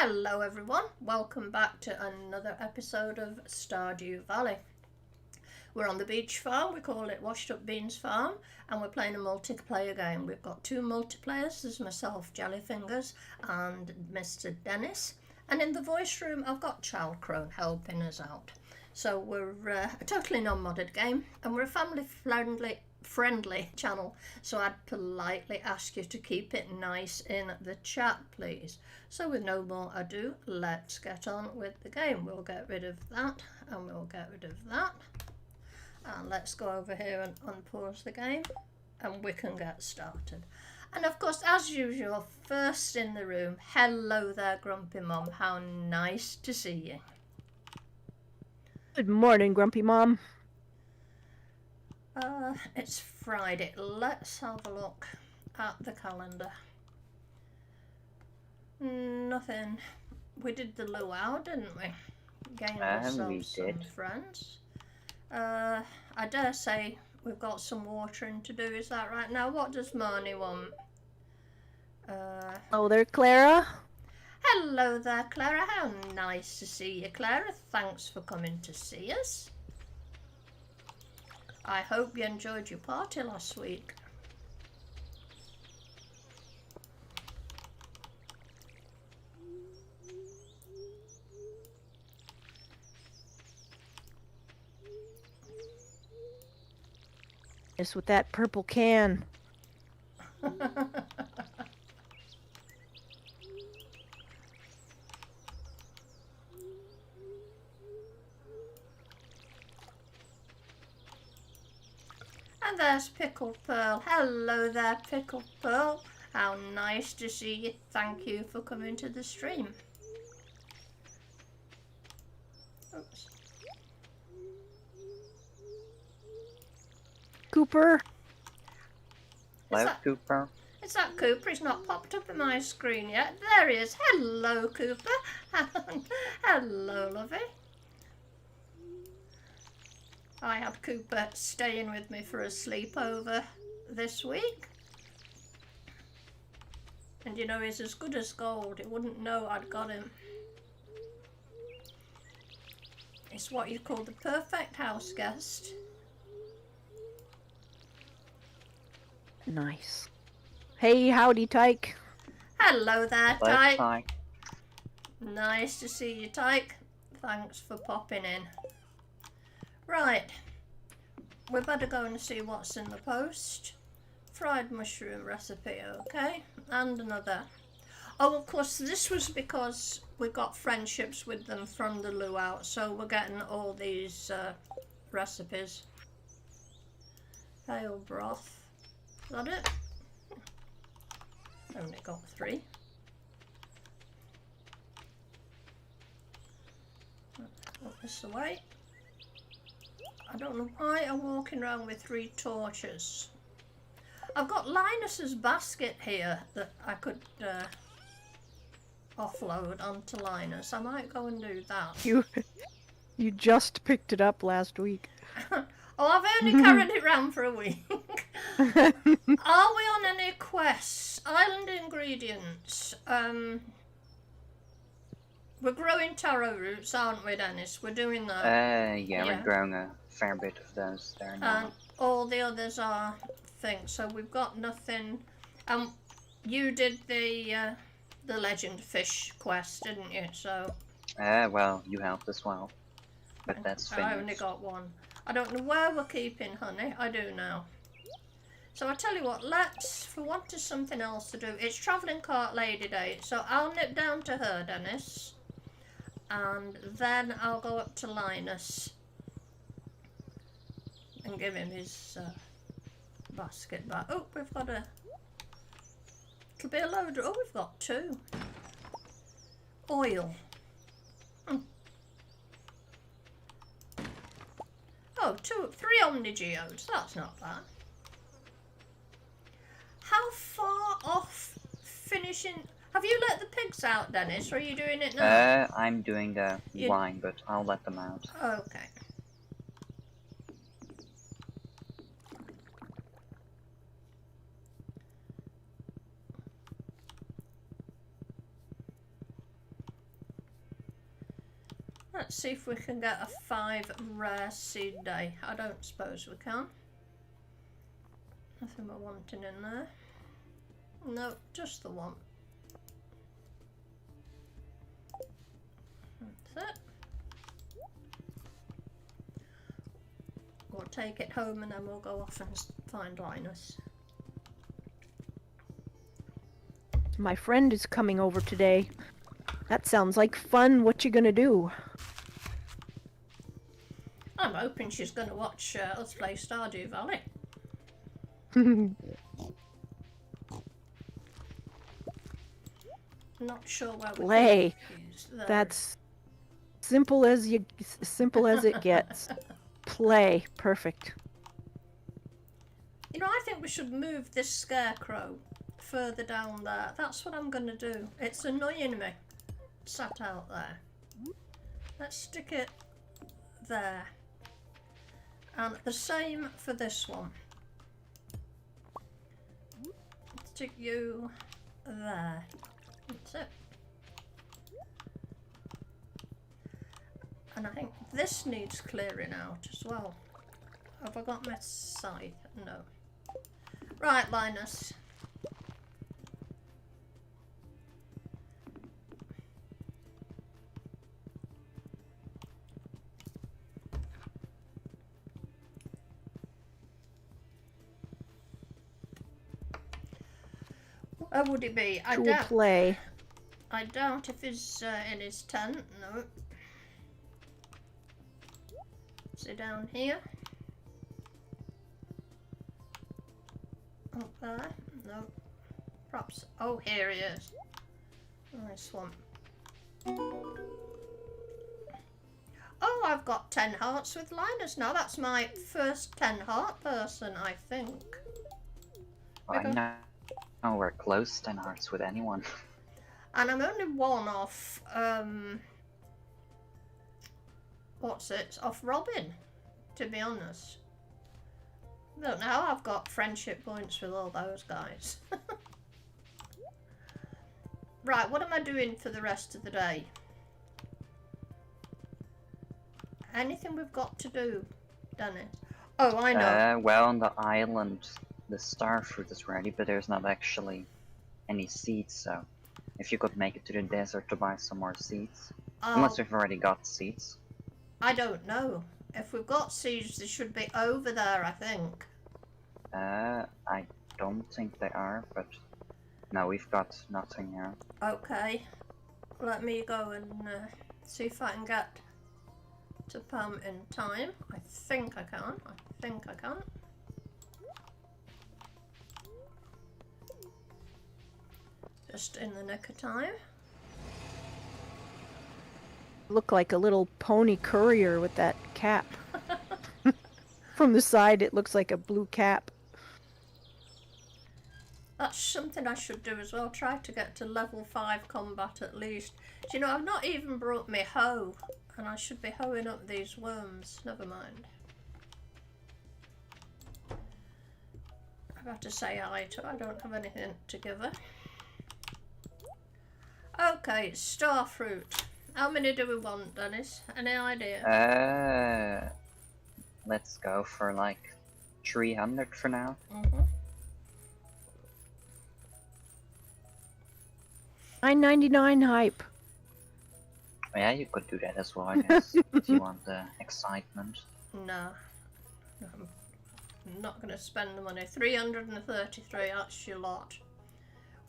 Hello everyone, welcome back to another episode of Stardew Valley. We're on the beach farm, we call it Washed Up Beans Farm, and we're playing a multiplayer game. We've got two multiplayers, there's myself, Jellyfingers, and Mr. Dennis. And in the voice room I've got Child Crone helping us out. So we're a totally non-modded game, and we're a family-friendly channel, so I'd politely ask you to keep it nice in the chat, please. So with no more ado, let's get on with the game. We'll get rid of that, and we'll get rid of that. And let's go over here and unpause the game, and we can get started. And of course, as usual, first in the room, hello there, Grumpy Mom. How nice to see you. Good morning, Grumpy Mom. It's Friday. Let's have a look at the calendar. Nothing. We did the luau, didn't we? Gained ourselves some friends. I dare say we've got some watering to do. Is that right? Now, what does Marnie want? Hello there, Clara. Hello there, Clara. How nice to see you, Clara. Thanks for coming to see us. I hope you enjoyed your party last week. Yes, with that purple can. And there's Pickled Pearl. Hello there, Pickled Pearl. How nice to see you. Thank you for coming to the stream. Oops. Cooper. Hello, Cooper. Is that Cooper? He's not popped up in my screen yet. There he is. Hello, Cooper. Hello, lovey. I have Cooper staying with me for a sleepover this week. And you know, he's as good as gold. He wouldn't know I'd got him. It's what you call the perfect house guest. Nice. Hey, howdy, Tyke. Hello there, Hello, Tyke. Tyke. Nice to see you, Tyke. Thanks for popping in. Right, we better go and see what's in the post. Fried mushroom recipe, okay, and another. Oh, of course, this was because we got friendships with them from the luau, so we're getting all these recipes. Pale broth, is that it? Only got 3. Put this away. I don't know why I'm walking around with 3 torches. I've got Linus's basket here that I could offload onto Linus. I might go and do that. You just picked it up last week. Oh, I've only carried it around for a week. Are we on any quests? Island ingredients. We're growing taro roots, aren't we, Dennis? We're doing that. Yeah, we're growing a fair bit of those there now. And all the others are things, so we've got nothing. You did the legend fish quest, didn't you? So. Well, you helped as well, but that's finished. I only got 1. I don't know where we're keeping honey. I do now. So I tell you what, let's, for want of something else to do, it's Travelling Cart Lady Day, so I'll nip down to her, Dennis, and then I'll go up to Linus and give him his basket back. Oh, we've got a, it'll be a load, oh, we've got 2. Oil. Oh, 3 Omnigeodes, that's not bad. How far off finishing? Have you let the pigs out, Dennis, or are you doing it now? I'm doing wine, but I'll let them out. Okay. Let's see if we can get a 5 rare seed day. I don't suppose we can. Nothing we're wanting in there. No, just the one. That's it. We'll take it home and then we'll go off and find Linus. My friend is coming over today. That sounds like fun. What you gonna do? I'm hoping she's going to watch us play Stardew Valley. Not sure where we Play. use there. That's simple as it gets. Play. Perfect. You know, I think we should move this scarecrow further down there. That's what I'm going to do. It's annoying me. Sat out there. Let's stick it there. And the same for this one. Stick you there. That's it. And I think this needs clearing out as well. Have I got my scythe? No. Right, Linus. Where would he be? I doubt if he's in his tent. No. Is he down here? Up there? No. Perhaps. Oh, here he is. Nice one. Oh, I've got 10 hearts with Linus now. That's my first 10 heart person, I think. I know. Oh, we're close 10 hearts with anyone. And I'm only one off, off Robin, to be honest. I don't know how I've got friendship points with all those guys. Right, what am I doing for the rest of the day? Anything we've got to do, Dennis? Oh, I know. Well, on the island, the star fruit is ready, but there's not actually any seeds, so if you could make it to the desert to buy some more seeds. Unless we've already got seeds. I don't know. If we've got seeds, they should be over there, I think. I don't think they are, but no, we've got nothing here. Okay. Let me go and see if I can get to Pam in time. I think I can. Just in the nick of time. Look like a little pony courier with that cap. From the side, it looks like a blue cap. That's something I should do as well. Try to get to level 5 combat at least. Do you know, I've not even brought me hoe. And I should be hoeing up these worms. Never mind. I've got to say hi to her. I don't have anything to give her. Okay, star fruit. How many do we want, Dennis? Any idea? Let's go for like 300 for now. Mm-hmm. $9.99 hype. Yeah, you could do that as well, I guess, if you want the excitement. No. I'm not going to spend the money. 333, that's your lot.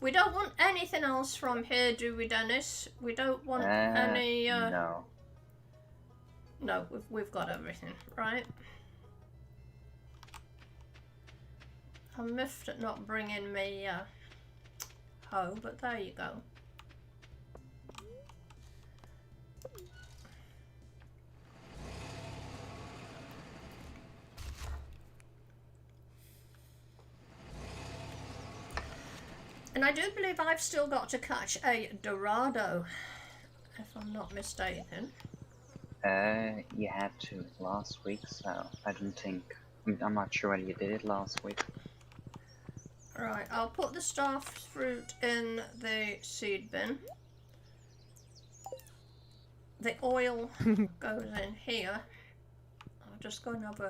We don't want anything else from here, do we, Dennis? We don't want any... No. No, we've got everything, right? I'm miffed at not bringing me hoe, but there you go. And I do believe I've still got to catch a Dorado, if I'm not mistaken. You had to last week, so I don't think... I'm not sure whether you did it last week. Right, I'll put the star fruit in the seed bin. the oil goes in here. I'm just going to have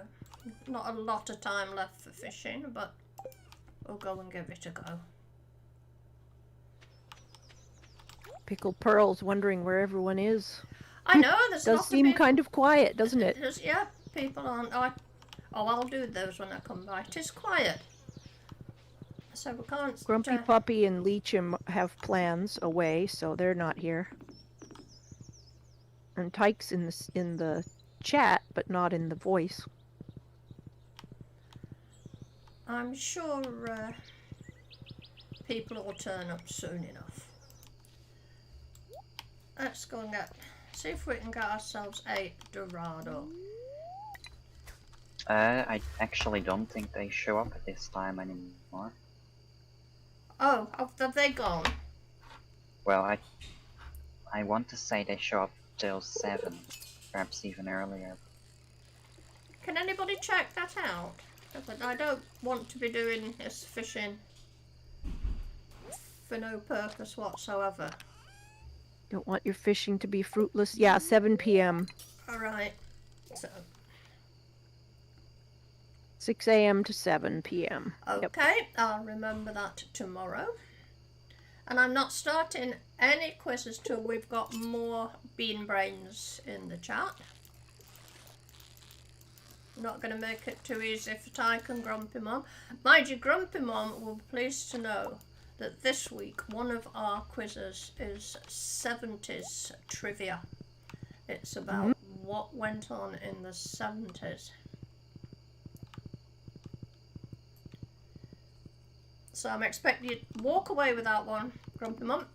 not a lot of time left for fishing, but we'll go and give it a go. Pickled Pearl's wondering where everyone is. I know, there's Does seem kind of quiet, doesn't it? Yeah, people aren't. I'll do those when I come by. It is quiet. So we can't... Grumpy Puppy and Leecham have plans away, so they're not here. And Tyke's in the chat, but not in the voice. I'm sure people will turn up soon enough. Let's go and see if we can get ourselves a Dorado. I actually don't think they show up at this time anymore. Oh, have they gone? Well, I want to say they show up till 7, perhaps even earlier. Can anybody check that out? But I don't want to be doing this fishing for no purpose whatsoever. Don't want your fishing to be fruitless. Yeah, 7 p.m. Alright. So 6 a.m. to 7 p.m. Okay, yep. I'll remember that tomorrow. And I'm not starting any quizzes till we've got more bean brains in the chat. Not going to make it too easy for Tyke and Grumpy Mom. Mind you, Grumpy Mom will be pleased to know that this week one of our quizzes is 70s trivia. It's about what went on in the 70s. So I'm expecting you to walk away with that one, Grumpy Mum.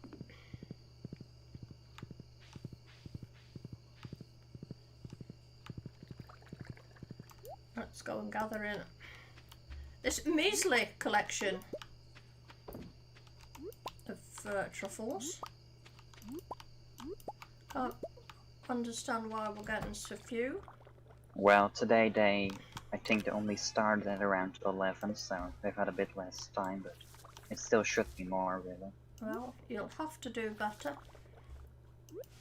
Let's go and gather in this measly collection of truffles. Can't understand why we're getting so few. Well, today I think they only started at around 11, so they've had a bit less time, but it still should be more, really. Well, you'll have to do better.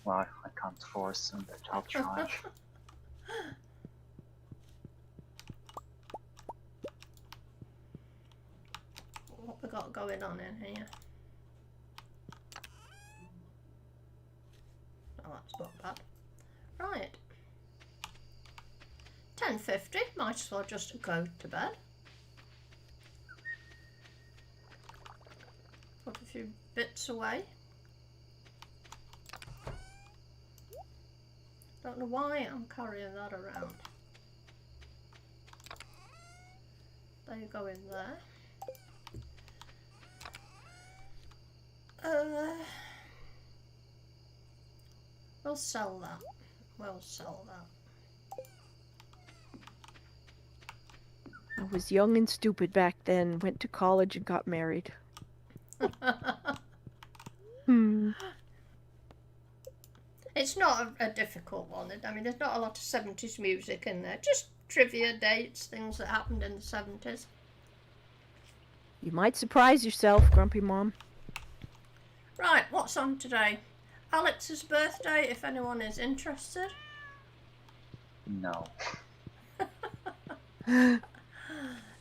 Well, I can't force them, but I'll try. What we got going on in here? Oh, that's not bad. Right. 10:50. Might as well just go to bed. Put a few bits away. Don't know why I'm carrying that around. There you go in there. We'll sell that. We'll sell that. I was young and stupid back then, went to college and got married. It's not a difficult one. I mean, there's not a lot of 70s music in there. Just trivia dates, things that happened in the 70s. You might surprise yourself, Grumpy Mom. Right, what's on today? Alex's birthday, if anyone is interested. No.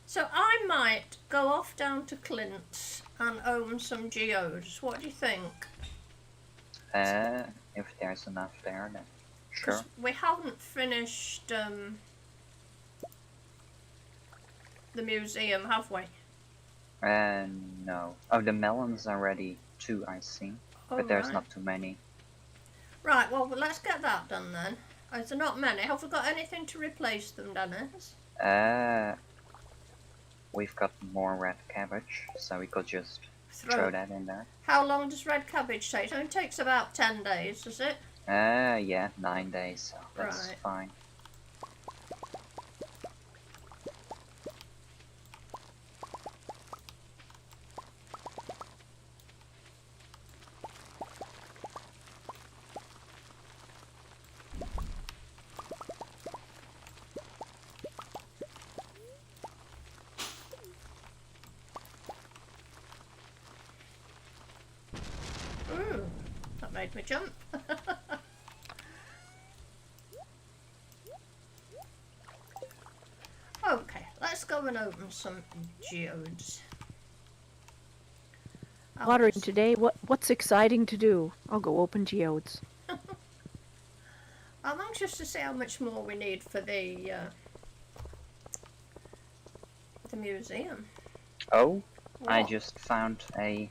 So I might go off down to Clint's and own some geodes. What do you think? If there's enough there, then sure. 'Cause we haven't finished the museum, have we? No. Oh, the melons are ready too, I see. Oh, but there's right. not too many. Right, well, let's get that done then. Is there not many? Have we got anything to replace them, Dennis? We've got more red cabbage, so we could just throw that in there. How long does red cabbage take? It takes about 10 days, does it? Yeah, 9 days, so that's Right. fine. Ooh, that made me jump. go and open some geodes. Watering Alex. today. What's exciting to do? I'll go open geodes. I'm anxious to see how much more we need for the museum. Oh, I What? just found a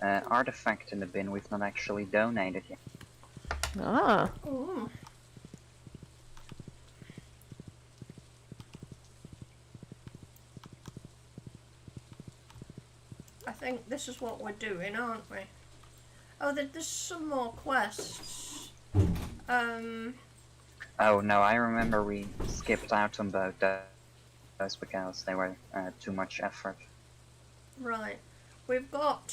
artifact in the bin we've not actually donated yet. Ah, Ooh. I think this is what we're doing, aren't we? Oh, there's some more quests. Oh no, I remember we skipped out on both those because they were too much effort. Right. We've got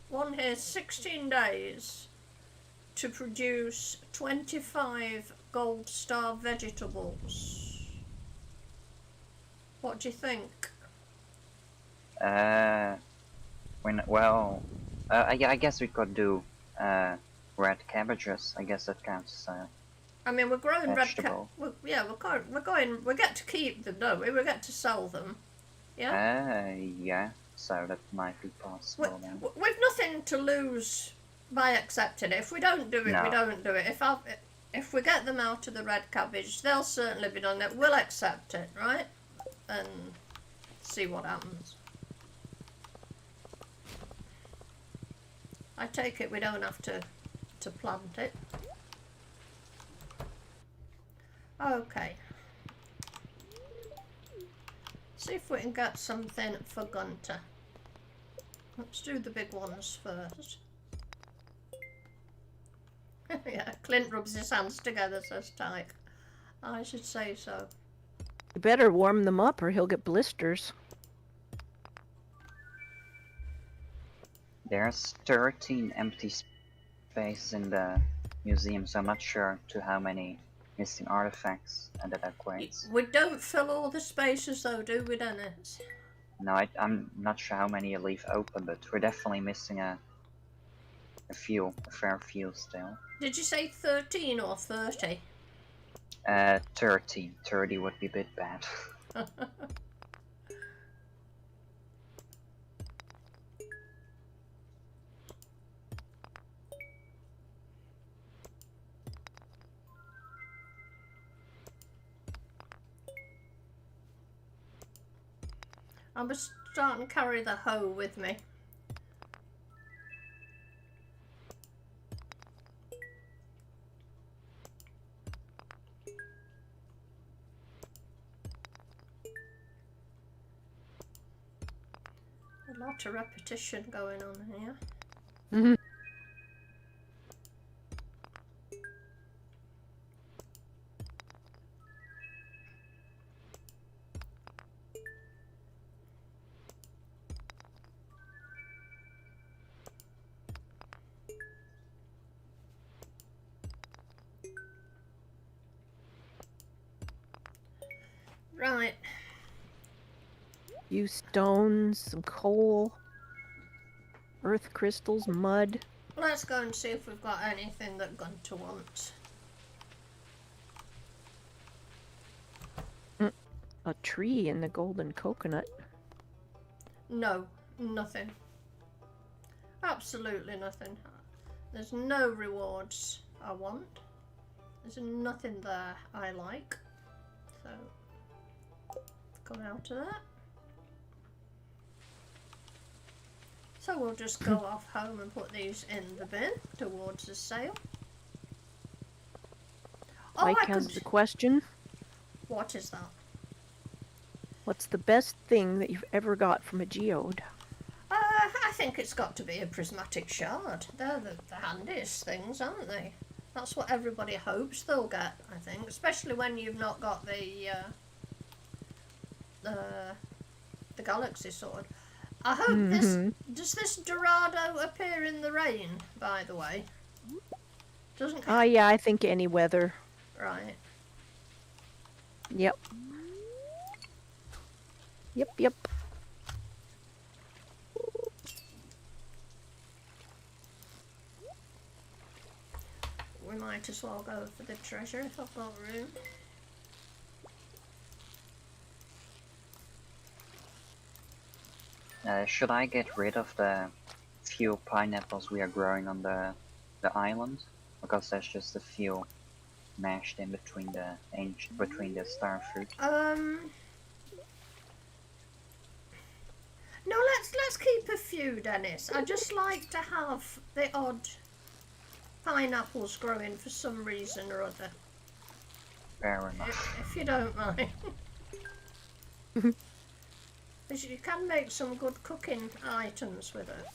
one here, 16 days to produce 25 gold star vegetables. What do you think? I guess we could do red cabbages. I guess that counts. I mean, we're growing Vegetable. we get to keep them, don't we? We get to sell them. Yeah? Yeah. So that might be possible then. We've nothing to lose by accepting it. If we don't do it, we No. don't do it. If we get them out of the red cabbage, they'll certainly be done it. We'll accept it, right? And see what happens. I take it we don't have to plant it. Okay. See if we can get something for Gunter. Let's do the big ones first. Yeah, Clint rubs his hands together, says Tyke. I should say so. you better warm them up or he'll get blisters. There's 13 empty spaces in the museum, so I'm not sure to how many missing artifacts that equates. We don't fill all the spaces though, do we, Dennis? No, I'm not sure how many you leave open, but we're definitely missing a fair few still. Did you say 13 or 30? 30. 30 would be a bit bad. I was starting to carry the hoe with me. A lot of repetition going on here. Mhm. Right. Use stones, some coal, earth crystals, mud. Let's go and see if we've got anything that Gunter wants. A tree in the golden coconut. No, nothing. Absolutely nothing. There's no rewards I want. There's nothing there I like. So, come out of that. So we'll just go off home and put these in the bin towards the sale. Oh, Mike I has could... the question. What is that? What's the best thing that you've ever got from a geode? I think it's got to be a prismatic shard. They're the handiest things, aren't they? That's what everybody hopes they'll get, I think. Especially when you've not got the galaxy sword. I hope this... Does this Dorado appear in the rain, by the way? Doesn't... Yeah, I think any weather. Right. Yep. Yep. We might as well go for the treasure if I've got room. Should I get rid of the few pineapples we are growing on the island? Because there's just a few mashed in between the star fruit. No, let's keep a few, Dennis. I just like to have the odd pineapples growing for some reason or other. Fair enough. If you don't mind. Because you can make some good cooking items with it.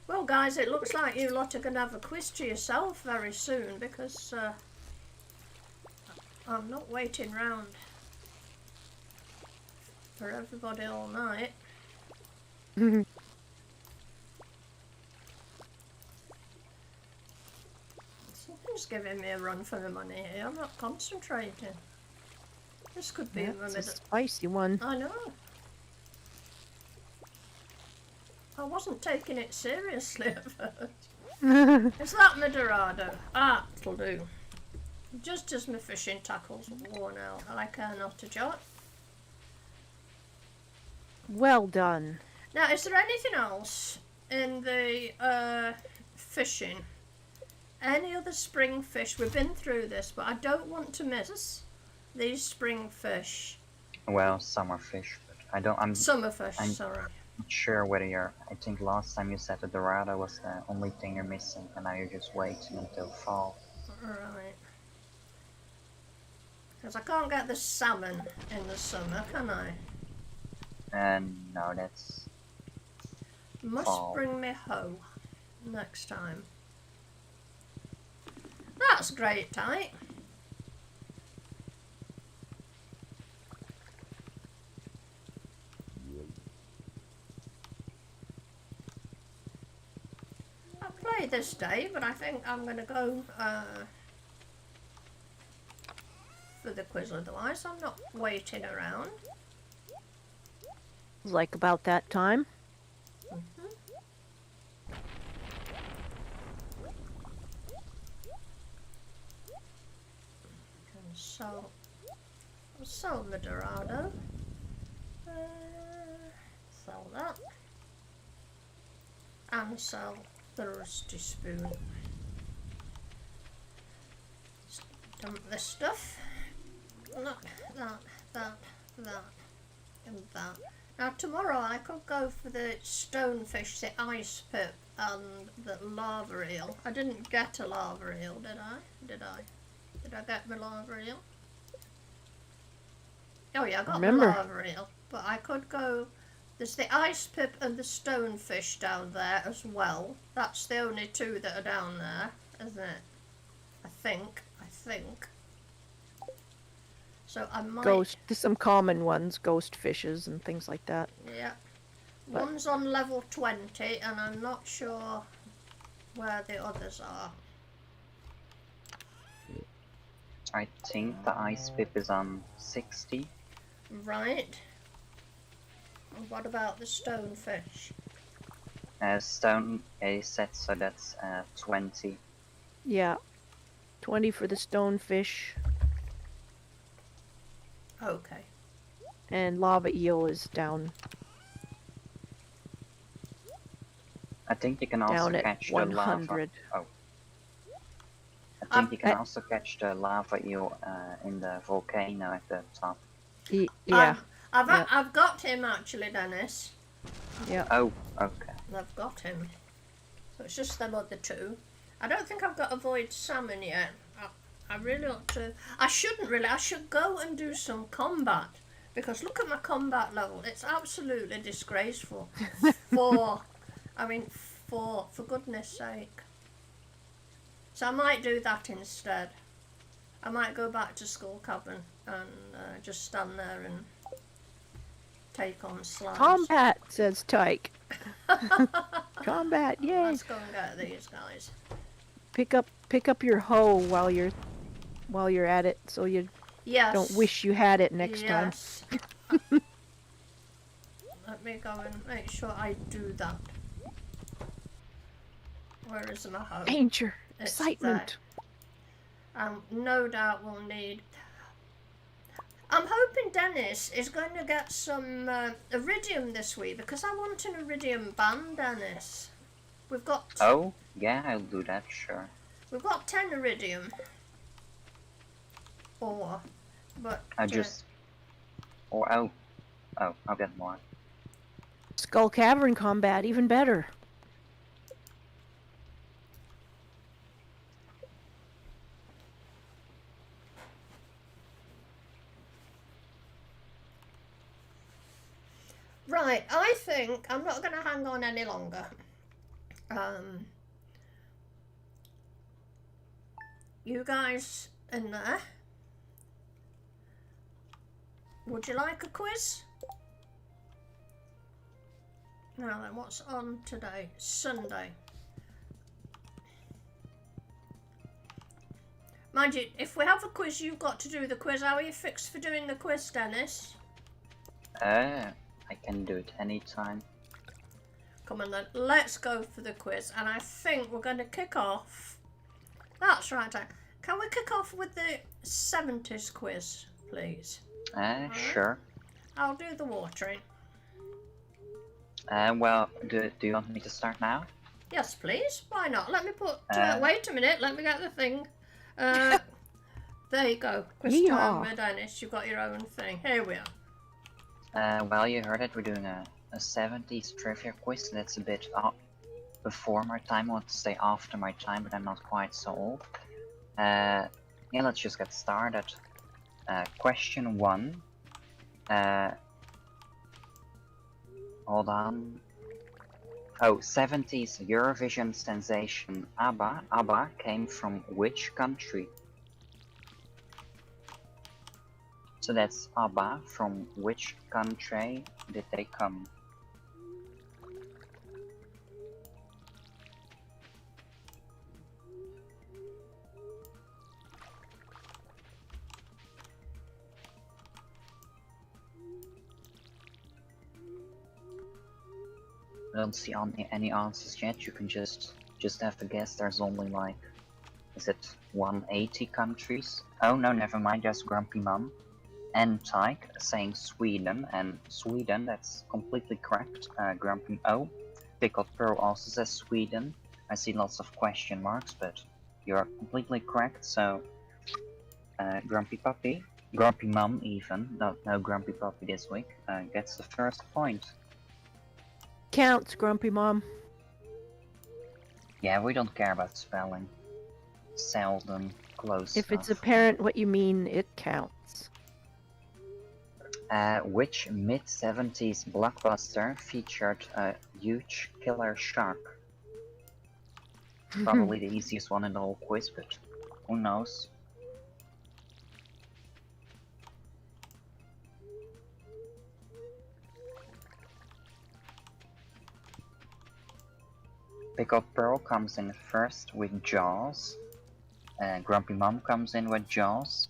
Well guys, it looks like you lot are going to have a quiz to yourself very soon, because I'm not waiting round for everybody all night. Something's giving me a run for the money here. I'm not concentrating. This could be That's a spicy one. I know. I wasn't taking it seriously at first. Is that my Dorado? Ah, it'll do. Just as my fishing tackle's worn out, I care not to jot. Well done. Now, is there anything else in the fishing? Any other spring fish? We've been through this, but I don't want to miss these spring fish. Well, summer fish, but I don't. Summer fish, I'm sorry. not sure whether you're. I think last time you said the Dorado was the only thing you're missing, and now you're just waiting until fall. Right. Because I can't get the salmon in the summer, can I? No, that's. Must fall. bring me hoe next time. That's great, Tyke. I played this day, but I think I'm going to go for the quiz otherwise. I'm not waiting around. Like about that time. Sell the Dorado. Sell that. And sell the rusty spoon. Dump this stuff. That, and that. Now tomorrow I could go for the stonefish, the ice pip, and the lava eel. I didn't get a lava eel, did I? Did I get my lava eel? Oh yeah, I got the lava eel. But I could go... There's the ice pip and the stonefish down there as well. That's the only two that are down there, isn't it? I think. So I might... There's some common ones, ghost fishes and things like that. Yeah. One's on level 20 and I'm not sure where the others are. I think the ice pip is on 60. Right. And what about the stonefish? Stone A set, so that's 20. Yeah. 20 for the stonefish. Okay. And lava eel is down. I think you can also Down at catch 100. the lava. Oh. I think you can also catch the lava eel in the volcano at the top. Yeah. I've got him actually, Dennis. Yeah. Oh, okay. I've got him. So it's just them other two. I don't think I've got a void salmon yet. I really ought to... I shouldn't really. I should go and do some combat. Because look at my combat level. It's absolutely disgraceful. For goodness sake. So I might do that instead. I might go back to school Cavern and just stand there and take on slimes. Combat, says Tyke. Combat, yay! Let's go and get these guys. Pick up your hoe while you're at it, so you don't wish you had it next time. Let me go and make sure I do that. Where is my hope? Danger. It's Excitement. there. No doubt we'll need... I'm hoping Dennis is going to get some iridium this week, because I want an iridium band, Dennis. We've got... Oh, yeah, I'll do that, sure. We've got 10 iridium. Or, but... I just... Or, oh, I'll get more. Skull Cavern combat, even better. Right, I think I'm not going to hang on any longer. You guys in there, would you like a quiz? Now then, what's on today? Sunday. Mind you, if we have a quiz, you've got to do the quiz. How are you fixed for doing the quiz, Dennis? I can do it anytime. Come on then, let's go for the quiz. And I think we're going to kick off. That's right. Can we kick off with the 70s quiz, please? Sure. I'll do the watering. Well, do you want me to start now? Yes, please. Why not? Let me put... wait a minute, let me get the thing. There you go. Quiz time with Dennis. You've got your own thing. Here we are. Well, you heard it. We're doing a 70s trivia quiz. That's a bit before my time. I want to say after my time, but I'm not quite so old. Yeah, let's just get started. Question 1. Hold on. Oh, 70s Eurovision sensation ABBA came from which country? So that's ABBA. From which country did they come? I don't see any answers yet. You can just have to guess. There's only like, is it 180 countries? Oh no, never mind. There's Grumpy Mum and Tyke saying Sweden, and Sweden, that's completely correct. Grumpy Pickled Pearl also says Sweden. I see lots of question marks, but you're completely correct. So Grumpy Mum even, no Grumpy Puppy this week, gets the first point. Counts, Grumpy Mom. Yeah, we don't care about spelling. Seldom close If stuff. it's apparent what you mean, it counts. Which mid-70s blockbuster featured a huge killer shark? Probably the easiest one in the whole quiz, but who knows? Pickled Pearl comes in first with Jaws. Grumpy Mom comes in with Jaws.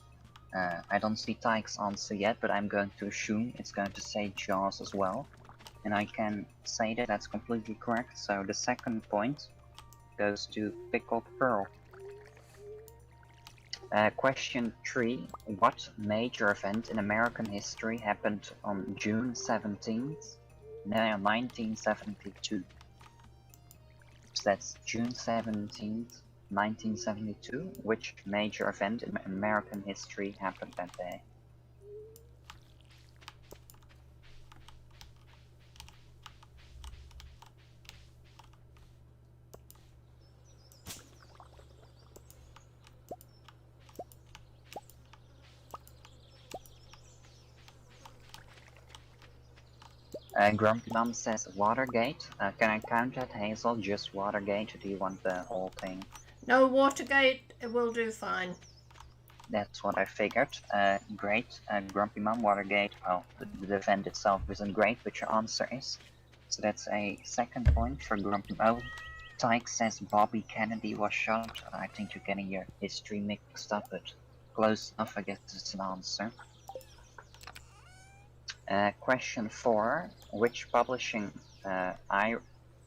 I don't see Tyke's answer yet, but I'm going to assume it's going to say Jaws as well. And I can say that that's completely correct, so the second point goes to Pickled Pearl. Question 3. What major event in American history happened on June 17th, 1972? So that's June 17th, 1972. Which major event in American history happened that day? Grumpy Mom says Watergate. Can I count that, Hazel? Just Watergate, or do you want the whole thing? No, Watergate will do fine. That's what I figured. Great. Grumpy Mom, Watergate. Well, the event itself isn't great, but your answer is. So that's a second point for Grumpy Mom. Tyke says Bobby Kennedy was shot. I think you're getting your history mixed up, but close enough, I guess it's an answer. Question 4. Which publishing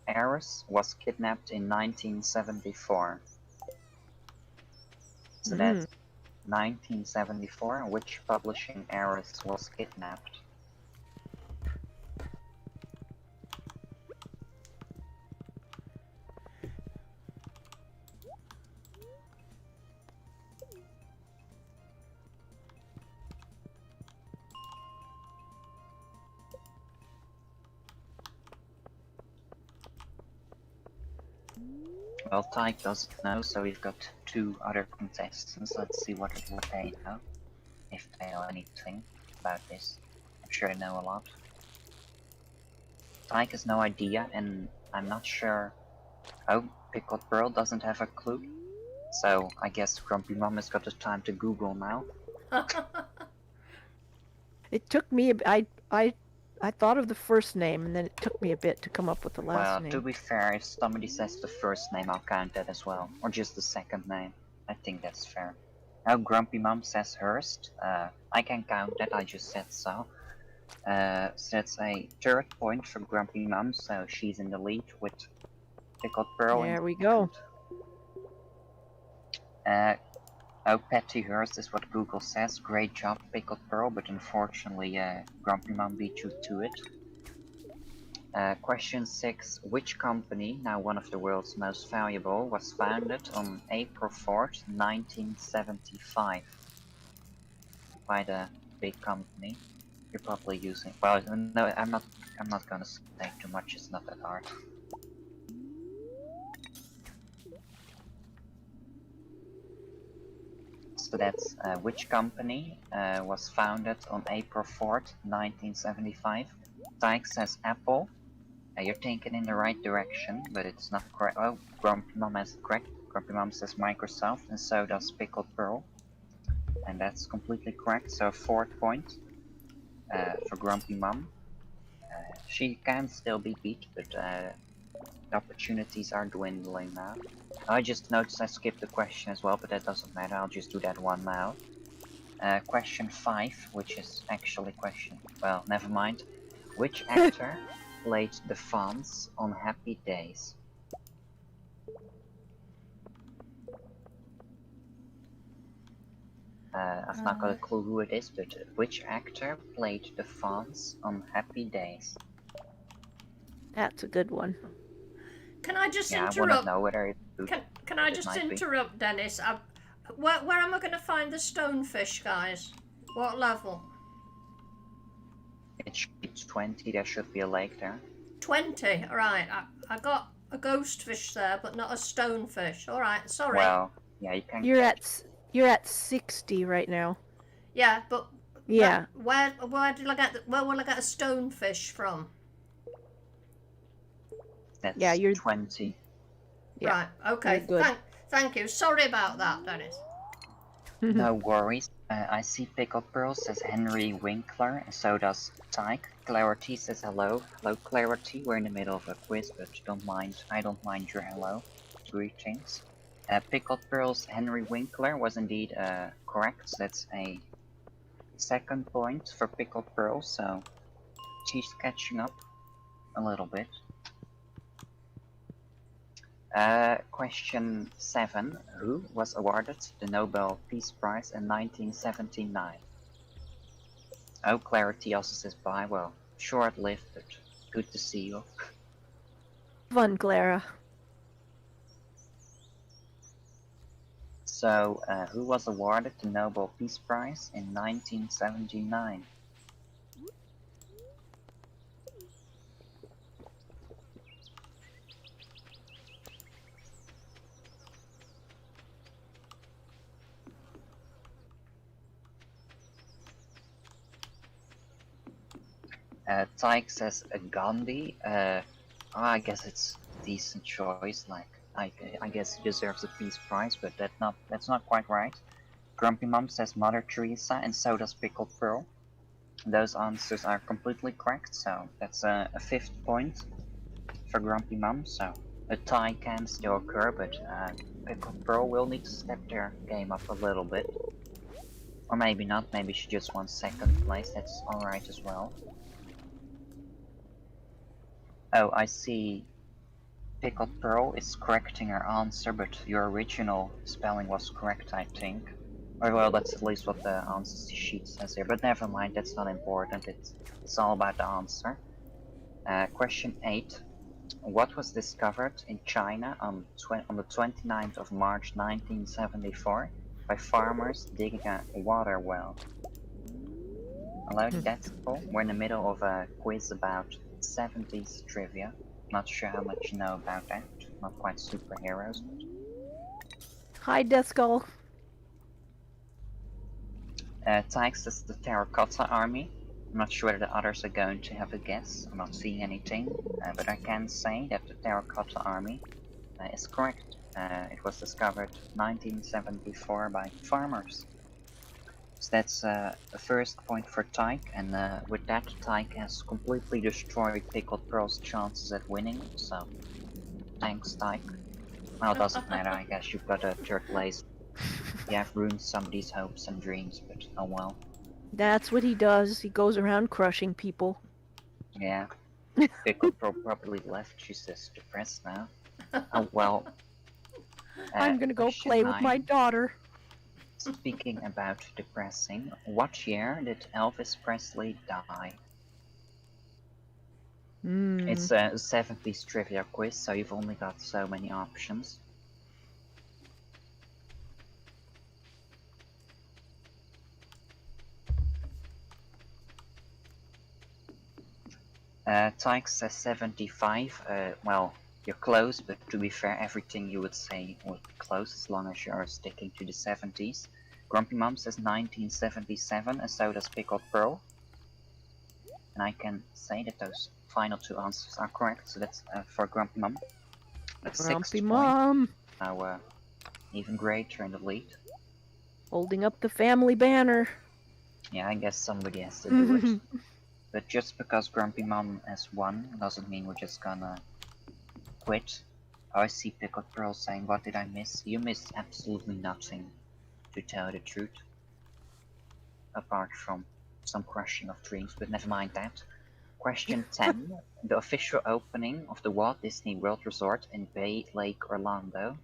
heiress was kidnapped in 1974. So that's 1974. Which publishing heiress was kidnapped? Well, Tyke doesn't know, so we've got 2 other contestants. Let's see what they know. If they know anything about this. I'm sure they know a lot. Tyke has no idea, and I'm not sure. Oh, Pickled Pearl doesn't have a clue. So I guess Grumpy Mom has got the time to Google now. It took me. I thought of the first name, and then it took me a bit to come up with the last Well, name. to be fair, if somebody says the first name, I'll count that as well. Or just the second name. I think that's fair. Now Grumpy Mom says Hurst. I can count that, I just said so. So that's a 3rd point for Grumpy Mom, so she's in the lead with Pickled Pearl. There we go. Oh, Petty Hurst is what Google says. Great job, Pickled Pearl, but unfortunately, Grumpy Mom beat you to it. Question 6. Which company, now one of the world's most valuable, was founded on April 4th, 1975? Quite a big company. You're probably using... Well, no, I'm not gonna say too much, it's not that hard. So that's which company was founded on April 4th, 1975. Tyke says Apple. You're thinking in the right direction, but it's not correct. Oh, Grumpy Mom has it correct. Grumpy Mom says Microsoft, and so does Pickled Pearl. And that's completely correct, so 4th point for Grumpy Mom. She can still be beat, but the opportunities are dwindling now. I just noticed I skipped the question as well, but that doesn't matter, I'll just do that one now. Question 5, which is actually question... Well, never mind. Which actor played the Fonz on Happy Days? I've not got a clue who it is, but which actor played the Fonz on Happy Days? That's a good one. Can I just Yeah, I interrupt? want to know whether it Can I it just might be. interrupt, Dennis? Where am I going to find the stonefish, guys? What level? It should be 20, there should be a lake there. 20. Alright, I got a ghost fish there, but not a stonefish. Alright, sorry. Well, yeah, you can... You're at 60 right now. Yeah, but Yeah. where will I get a stonefish from? That's Yeah, you're 20. Yeah. Right, okay. Very good. Thank you. Sorry about that, Dennis. No worries. I see Pickled Pearl says Henry Winkler, and so does Tyke. Clarity says hello. Hello, Clarity. We're in the middle of a quiz, but don't mind. I don't mind your hello. Greetings. Pickled Pearl's Henry Winkler was indeed correct. That's a 2nd point for Pickled Pearl, so she's catching up a little bit. Question 7. Who was awarded the Nobel Peace Prize in 1979? Oh, Clarity also says bye. Well, short-lived, but good to see you. Fun, Clara. So, who was awarded the Nobel Peace Prize in 1979? Tyke says Gandhi. I guess it's a decent choice. Like, I guess he deserves a Peace Prize, but that's not quite right. Grumpy Mom says Mother Teresa, and so does Pickled Pearl. Those answers are completely correct, so that's a 5th point for Grumpy Mom. So a tie can still occur, but Pickled Pearl will need to step their game up a little bit. Or maybe not, maybe she just wants 2nd place, that's alright as well. Oh, I see Pickled Pearl is correcting her answer, but your original spelling was correct, I think. Or well, that's at least what the answer sheet says here. But never mind, that's not important. It's all about the answer. Question 8. What was discovered in China on the 29th of March 1974 by farmers digging a water well? Hello, Deadpool. We're in the middle of a quiz about 70s trivia. Not sure how much you know about that. Not quite superheroes. Hi, Death Skull. Tyke says the Terracotta Army. I'm not sure whether the others are going to have a guess. I'm not seeing anything, but I can say that the Terracotta Army is correct. It was discovered 1974 by farmers. So that's a first point for Tyke, and with that, Tyke has completely destroyed Pickled Pearl's chances at winning, so thanks, Tyke. Well, it doesn't matter, I guess you've got a third place. You have ruined somebody's hopes and dreams, but oh well. That's what he does. He goes around crushing people. Yeah. Pickled Pearl probably left, she's just depressed now. Oh well. I'm gonna go play with my daughter. Speaking about depressing, what year did Elvis Presley die? It's a 70s trivia quiz, so you've only got so many options. Tyke says 75. Well, you're close, but to be fair, everything you would say would be close as long as you're sticking to the 70s. Grumpy Mom says 1977, and so does Pickled Pearl. And I can say that those final two answers are correct, so that's for Grumpy Mom. That's Grumpy 6 Mom. points. Now, even greater in the lead. Holding up the family banner. Yeah, I guess somebody has to do it. But just because Grumpy Mom has won doesn't mean we're just gonna quit. Oh, I see Pickled Pearl saying, what did I miss? You missed absolutely nothing, to tell the truth. Apart from some crushing of dreams, but never mind that. Question 10. The official opening of the Walt Disney World Resort in Bay Lake, Orlando,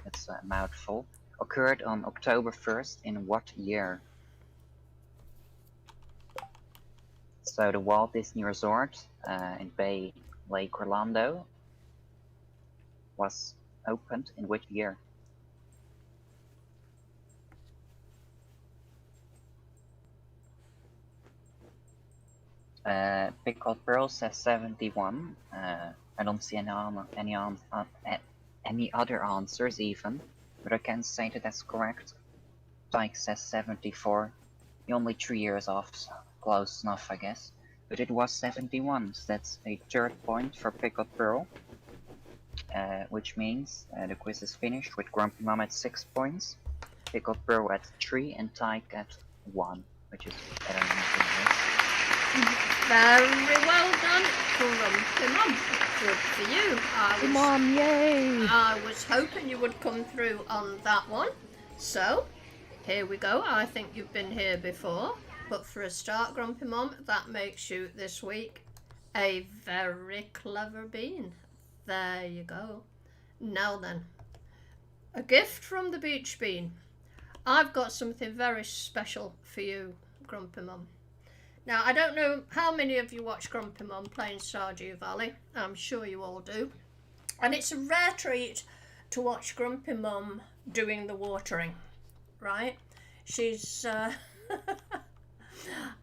that's a mouthful, occurred on October 1st in what year? So the Walt Disney Resort in Bay Lake, Orlando was opened in which year? Pickled Pearl says 71. I don't see any other answers even, but I can say that that's correct. Tyke says 74. You're only 3 years off, so close enough I guess. But it was 71, so that's a third point for Pickled Pearl. Which means the quiz is finished with Grumpy Mom at 6 points, Pickled Pearl at 3, and Tyke at 1, which is better than this. Very well done, Grumpy Mom. Good for you. Mom, yay! I was hoping you would come through on that one. So, here we go. I think you've been here before. But for a start, Grumpy Mom, that makes you this week a very clever bean. There you go. Now then, a gift from the beach bean. I've got something very special for you, Grumpy Mum. Now, I don't know how many of you watch Grumpy Mum playing Stardew Valley. I'm sure you all do. And it's a rare treat to watch Grumpy Mum doing the watering, right? She's...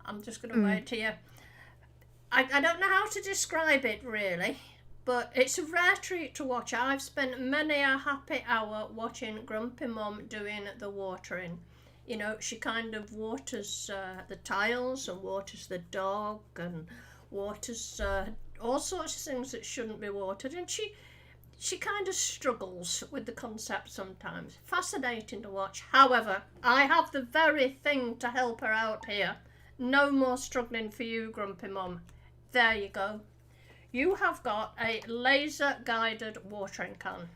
I'm just going to wait here. I don't know how to describe it, really. But it's a rare treat to watch. I've spent many a happy hour watching Grumpy Mum doing the watering. You know, she kind of waters the tiles and waters the dog and waters all sorts of things that shouldn't be watered. And she kind of struggles with the concept sometimes. Fascinating to watch. However, I have the very thing to help her out here. No more struggling for you, Grumpy Mum. There you go. You have got a laser-guided watering can,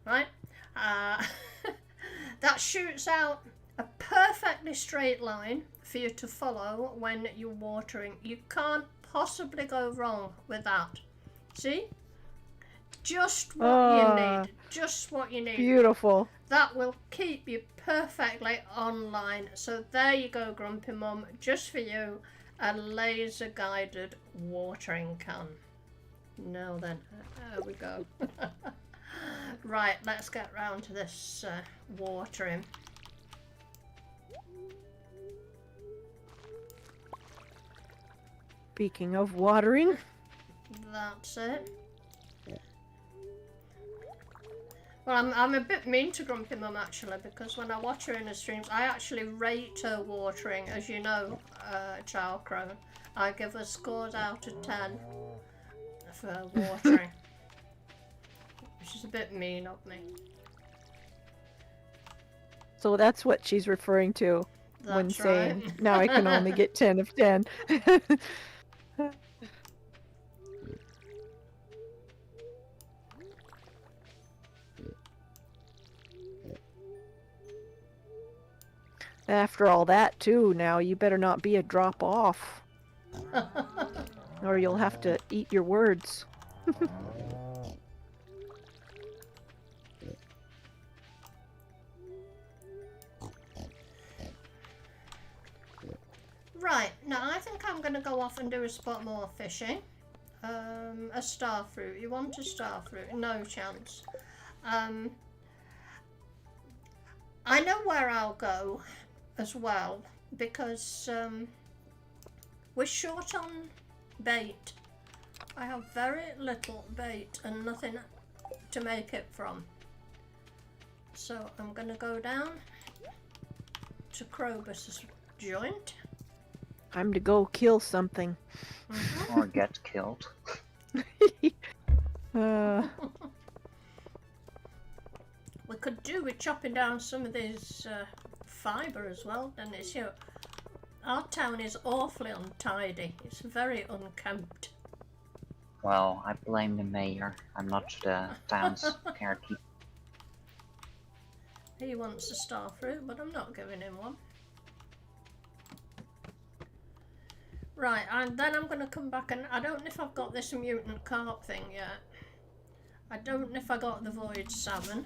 right? That shoots out a perfectly straight line for you to follow when you're watering. You can't possibly go wrong with that. See? Just what you need. Just what you need. Beautiful. That will keep you perfectly online. So there you go, Grumpy Mum. Just for you, a laser guided watering can. Now then, there we go. Right, let's get round to this watering. Speaking of watering. That's it. Well, I'm a bit mean to Grumpy Mum actually, because when I watch her in her streams, I actually rate her watering. As you know, Child Crone, I give her scores out of 10 for watering. Which is a bit mean of me. So that's what she's referring to when That's saying, right. now I can only get 10 of 10. After all that, too, now you better not be a drop off. Or you'll have to eat your words. Right, now I think I'm going to go off and do a spot more fishing. A starfruit. You want a starfruit? No chance. I know where I'll go as well, because we're short on bait. I have very little bait and nothing to make it from. So I'm going to go down to Krobus's joint. Time to go kill something. Or get killed. We could do with chopping down some of this fibre as well, and it's, you know, our town is awfully untidy. It's very unkempt. Well, I blame the mayor. I'm not the town's carekeeper. He wants a starfruit, but I'm not giving him one. Right, and then I'm going to come back, and I don't know if I've got this mutant carp thing yet. I don't know if I got the void salmon.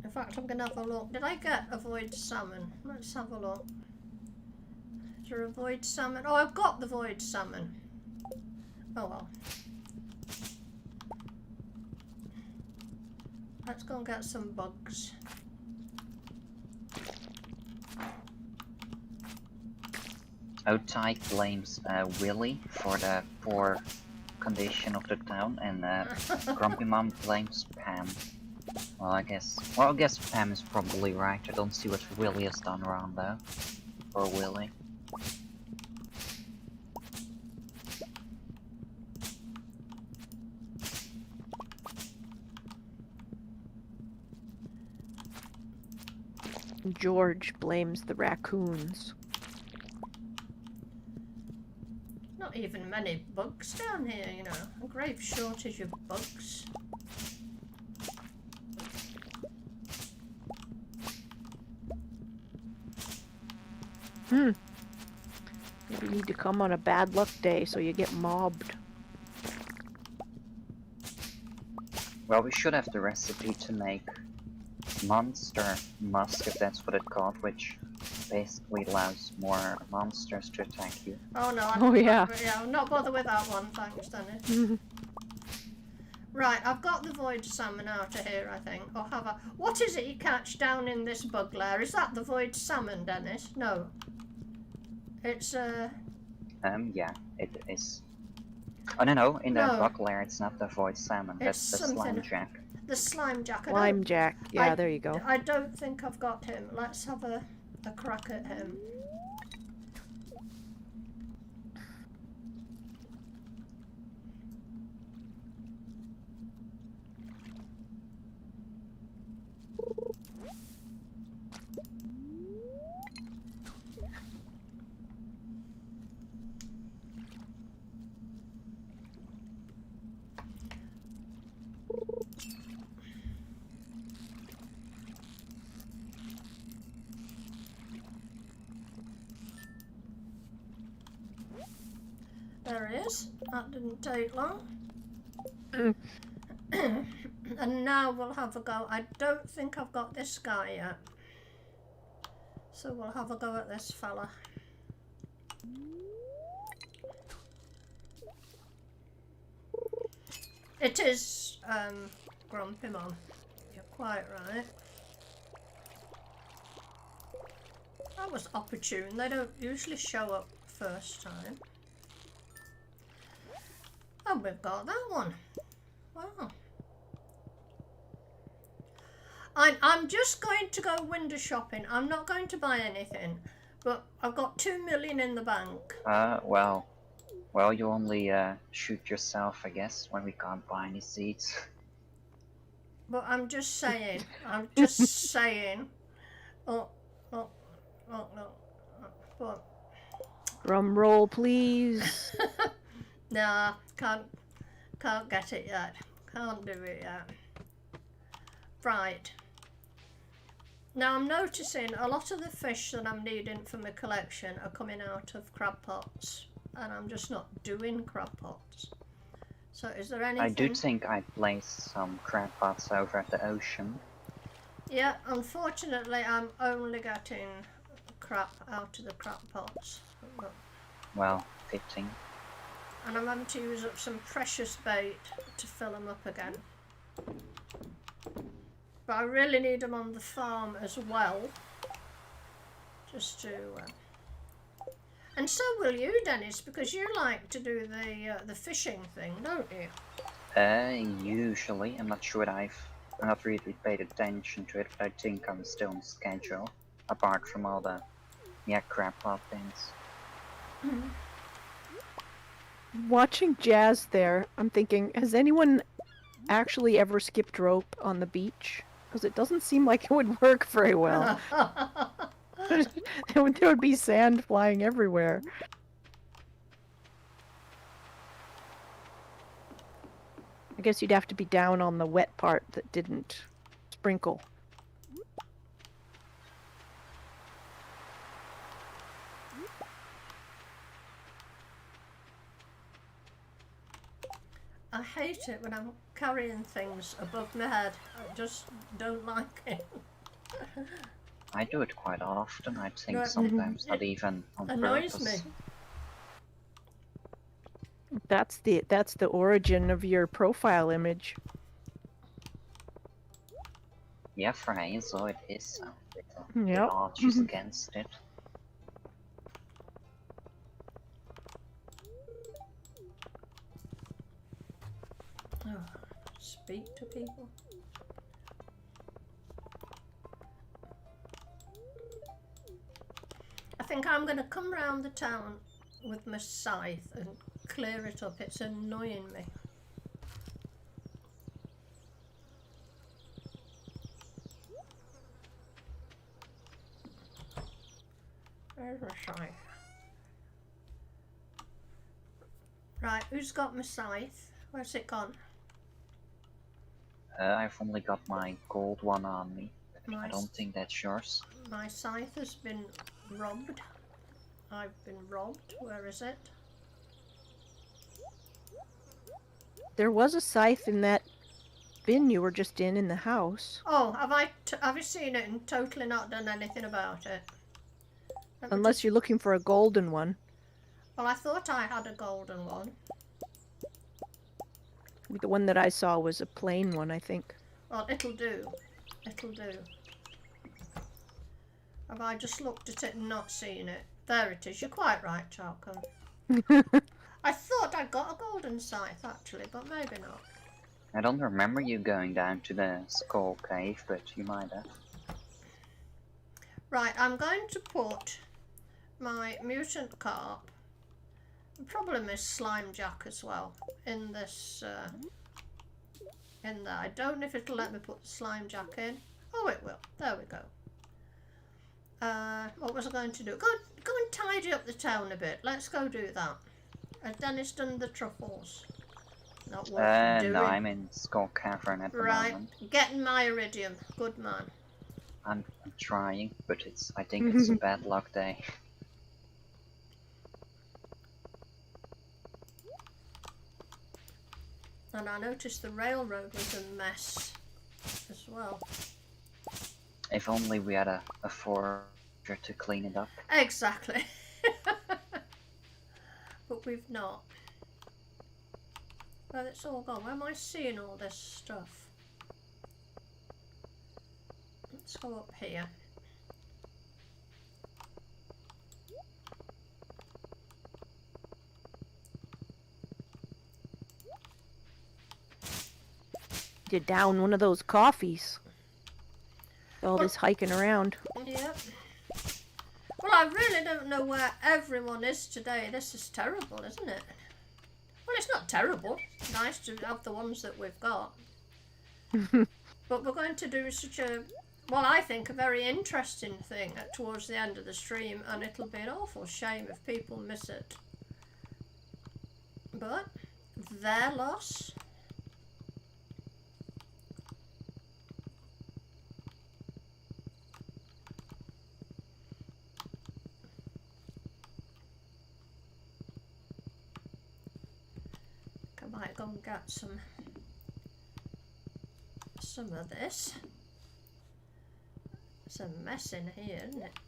In fact, I'm going to have a look. Did I get a void salmon? Let's have a look. Is there a void salmon? Oh, I've got the void salmon. Oh well. Let's go and get some bugs. Outside blames Willy for the poor condition of the town, and Grumpy Mom blames Pam. Well, I guess Pam is probably right. I don't see what Willy has done wrong though. Or Willy. George blames the raccoons. Not even many bugs down here, you know. A grave shortage of bugs. Maybe you need to come on a bad luck day so you get mobbed. Well, we should have the recipe to make monster musk, if that's what it's called, which basically allows more monsters to attack you. Oh no, I'm not bothered with that one, thanks Dennis. Right, I've got the void salmon out of here, I think. Or have I? What is it you catch down in this bug lair? Is that the void salmon, Dennis? No. It's Yeah, it is. Oh no, in the No. bug lair it's not the void salmon, It's that's the slime something- jack. the slime jack. Slime Jack. Yeah, there you go. I don't think I've got him. Let's have a crack at him. is. That didn't take long. Mm. And now we'll have a go. I don't think I've got this guy yet. So we'll have a go at this fella. It is Grumpy Mom. You're quite right. That was opportune. They don't usually show up first time. And we've got that one. Wow. I'm just going to go window shopping. I'm not going to buy anything. But I've got 2 million in the bank. Well, you only shoot yourself, I guess, when we can't buy any seeds. But I'm just saying. I'm just saying. Oh, no. What? Drum roll, please. Nah, can't get it yet. Can't do it yet. Right. Now I'm noticing a lot of the fish that I'm needing for my collection are coming out of crab pots, and I'm just not doing crab pots. So is there anything? I do think I placed some crab pots over at the ocean. Yeah, unfortunately I'm only getting crap out of the crab pots. Well, fitting. And I'm having to use up some precious bait to fill them up again. But I really need them on the farm as well. Just to... And so will you, Dennis, because you like to do the fishing thing, don't you? Usually. I'm not sure I've not really paid attention to it, but I think I'm still on schedule. Apart from all the, crab pot things. Watching Jazz there, I'm thinking, has anyone actually ever skipped rope on the beach? Because it doesn't seem like it would work very well. there would be sand flying everywhere. I guess you'd have to be down on the wet part that didn't sprinkle. I hate it when I'm carrying things above my head. I just don't like it. I do it quite often, I think Right, sometimes not even on annoys purpose. me. That's the origin of your profile image. Yeah, for Hazel it is with Yep. arches against it. Oh, speak to people. I think I'm going to come round the town with my scythe and clear it up. It's annoying me. Where's my scythe? Right, who's got my scythe? Where's it gone? I've only got my gold one on me. My I don't think that's yours. My scythe has been robbed. I've been robbed. Where is it? There was a scythe in that bin you were just in the house. Oh, have you seen it and totally not done anything about it? Unless you're looking for a golden one. Well, I thought I had a golden one. The one that I saw was a plain one, I think. Well, it'll do. It'll do. Have I just looked at it and not seen it? There it is. You're quite right, Charco. I thought I got a golden scythe, actually, but maybe not. I don't remember you going down to the skull cave, but you might have. Right, I'm going to put my mutant carp. The problem is slime jack as well in this. In there. I don't know if it'll let me put the slime jack in. Oh, it will. There we go. What was I going to do? Go and tidy up the town a bit. Let's go do that. Has Dennis done the truffles? Not worth doing. No, I'm in Skull Cavern at the moment. Getting my iridium. Good man. I'm trying, but I think it's a bad luck day. And I noticed the railroad was a mess as well. If only we had a forager to clean it up. Exactly. But we've not. Well, it's all gone. Where am I seeing all this stuff? Let's go up here. You down one of those coffees. All this hiking around. Yep. Well, I really don't know where everyone is today. This is terrible, isn't it? Well, it's not terrible. It's nice to have the ones that we've got. But we're going to do such a, well, I think a very interesting thing towards the end of the stream, and it'll be an awful shame if people miss it. But their loss. I might go and get some of this. It's a mess in here, isn't it?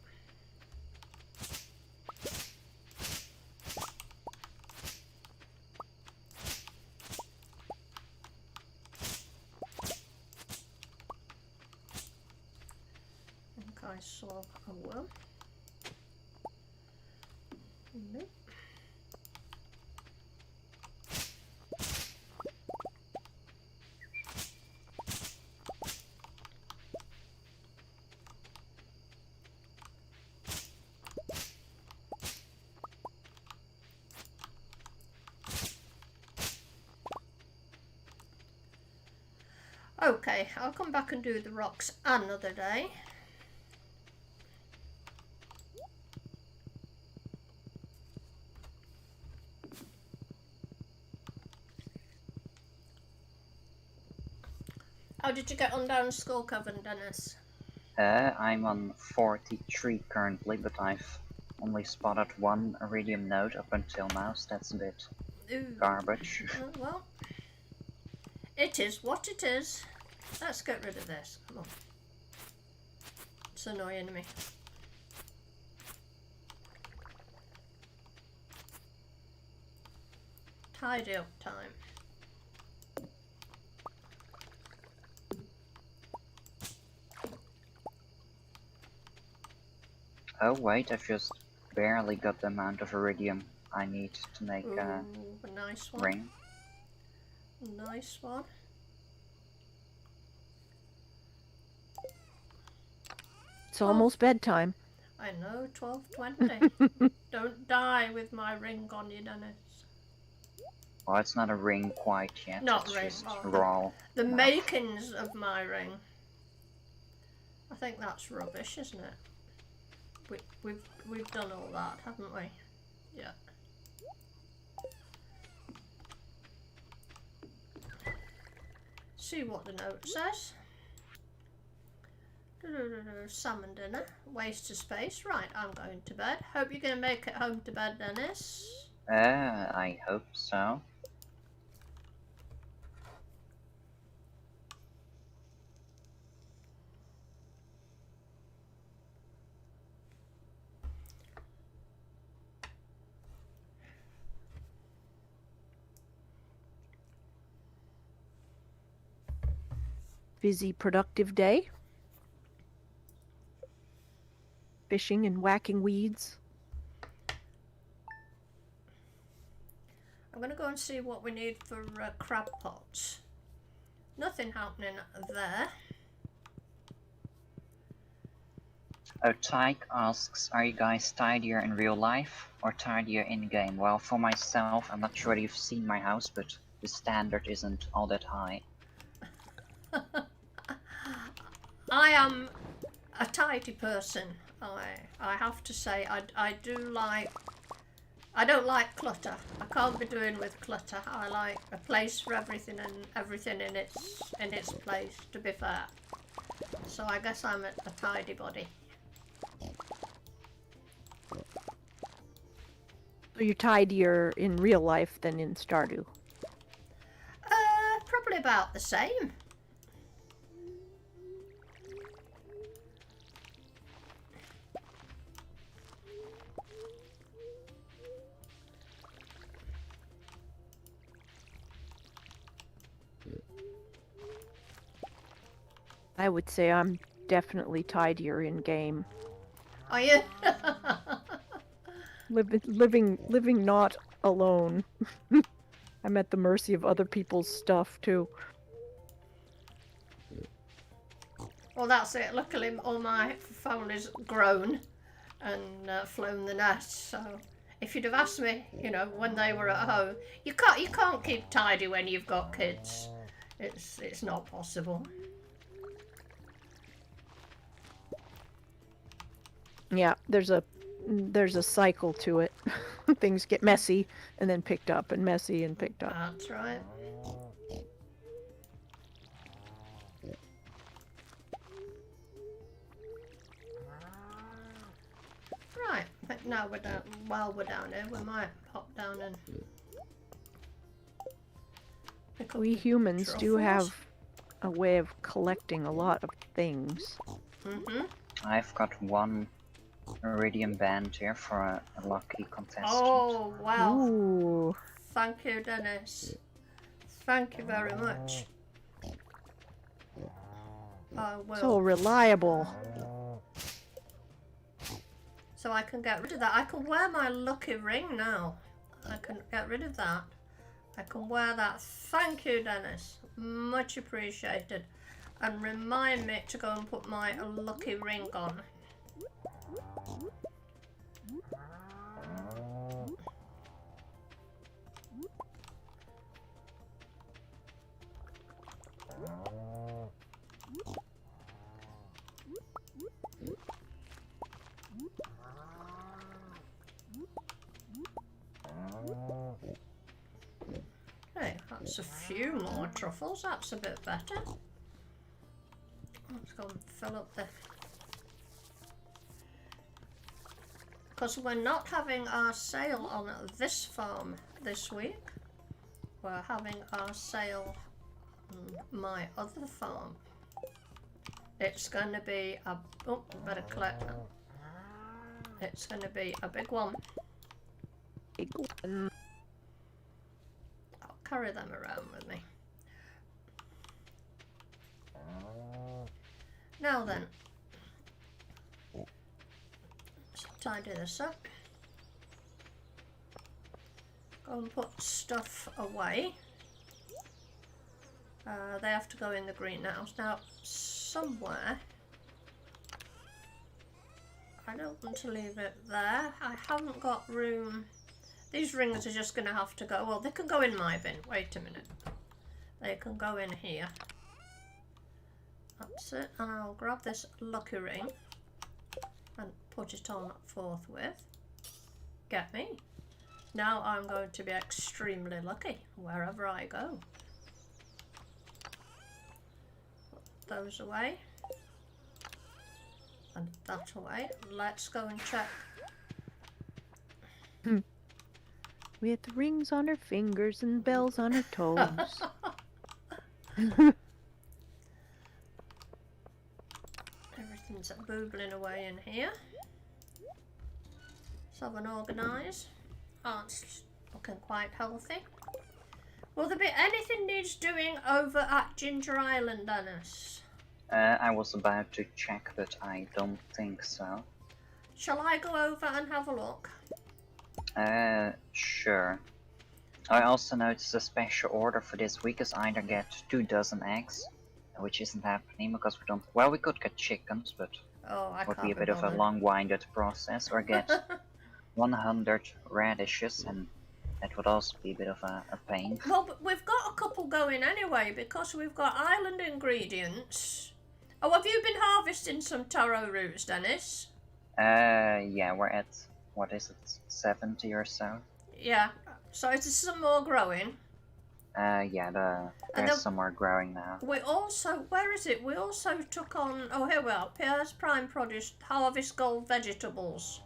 I think I saw a worm. Nope. Okay, I'll come back and do the rocks another day. How did you get on down Skull Cavern, Dennis? I'm on 43 currently, but I've only spotted one iridium node up until now, so that's a bit garbage. Well, it is what it is. Let's get rid of this. Come on. It's annoying me. Tidy up time. Oh wait, I've just barely got the amount of iridium I need to make a nice one. ring. Nice one. It's almost bedtime. I know, 12:20. Don't die with my ring on you, Dennis. Well, it's not a ring quite yet. Not it's ring. just Oh, raw. the makings of my ring. I think that's rubbish, isn't it? We've done all that, haven't we? Yeah. See what the note says. Salmon dinner. Waste of space. Right, I'm going to bed. Hope you're going to make it home to bed, Dennis. I hope so. Busy, productive day. Fishing and whacking weeds. I'm going to go and see what we need for crab pots. Nothing happening there. Oh, Tyke asks, are you guys tidier in real life or tidier in-game? Well, for myself, I'm not sure whether you've seen my house, but the standard isn't all that high. I am a tidy person. I have to say, I don't like clutter. I can't be doing with clutter. I like a place for everything and everything in its place, to be fair. So I guess I'm a tidy body. So you're tidier in real life than in Stardew. about the same. I would say I'm definitely tidier in game. Are you? Living not alone. I'm at the mercy of other people's stuff too. Well, that's it. Luckily, all my phone is grown and flown the nest. So, if you'd have asked me, you know, when they were at home, you can't keep tidy when you've got kids. It's not possible. Yeah, there's a cycle to it. Things get messy and then picked up and messy and picked up. That's right. Right, I think now we're down. While we're down here, we might pop down and pick up We humans do truffles. have a way of collecting a lot of things. I've got one iridium band here for a lucky contestant. Oh wow! Ooh. Thank you, Dennis. Thank you very much. I will. So reliable. So I can get rid of that. I can wear my lucky ring now. I can get rid of that. I can wear that. Thank you, Dennis. Much appreciated. And remind me to go and put my lucky ring on. Okay, that's a few more truffles. That's a bit better. Let's go and fill up the... Because we're not having our sale on this farm this week. We're having our sale on my other farm. It's going to be a... Oh, better collect that. It's going to be a big one. Big one. I'll carry them around with me. Now then, let's tidy this up. Go and put stuff away. They have to go in the greenhouse. Now, somewhere, I don't want to leave it there. I haven't got room. These rings are just going to have to go. Well, they can go in my bin. Wait a minute. They can go in here. That's it. And I'll grab this lucky ring and put it on forthwith. Get me. Now I'm going to be extremely lucky wherever I go. Put those away. And that away. Let's go and check. With rings on her fingers and bells on her toes. Everything's boobling away in here. Let's have an organise. Oh, it's looking quite healthy. Will there be anything needs doing over at Ginger Island, Dennis? I was about to check, but I don't think so. Shall I go over and have a look? Sure. I also noticed a special order for this week is either get 2 dozen eggs, which isn't happening because we don't... Well, we could get chickens, but Oh, I it would can't be a bit of a bothered. long-winded process, or get 100 radishes, and that would also be a bit of a pain. Well, but we've got a couple going anyway because we've got island ingredients. Oh, have you been harvesting some taro roots, Dennis? Yeah, we're at, what is it, 70 or so? Yeah. So is there some more growing? Yeah, And there's some more growing now. We also, where is it? We also took on, oh here we are, Pierre's Prime Produce Harvest Gold Vegetables.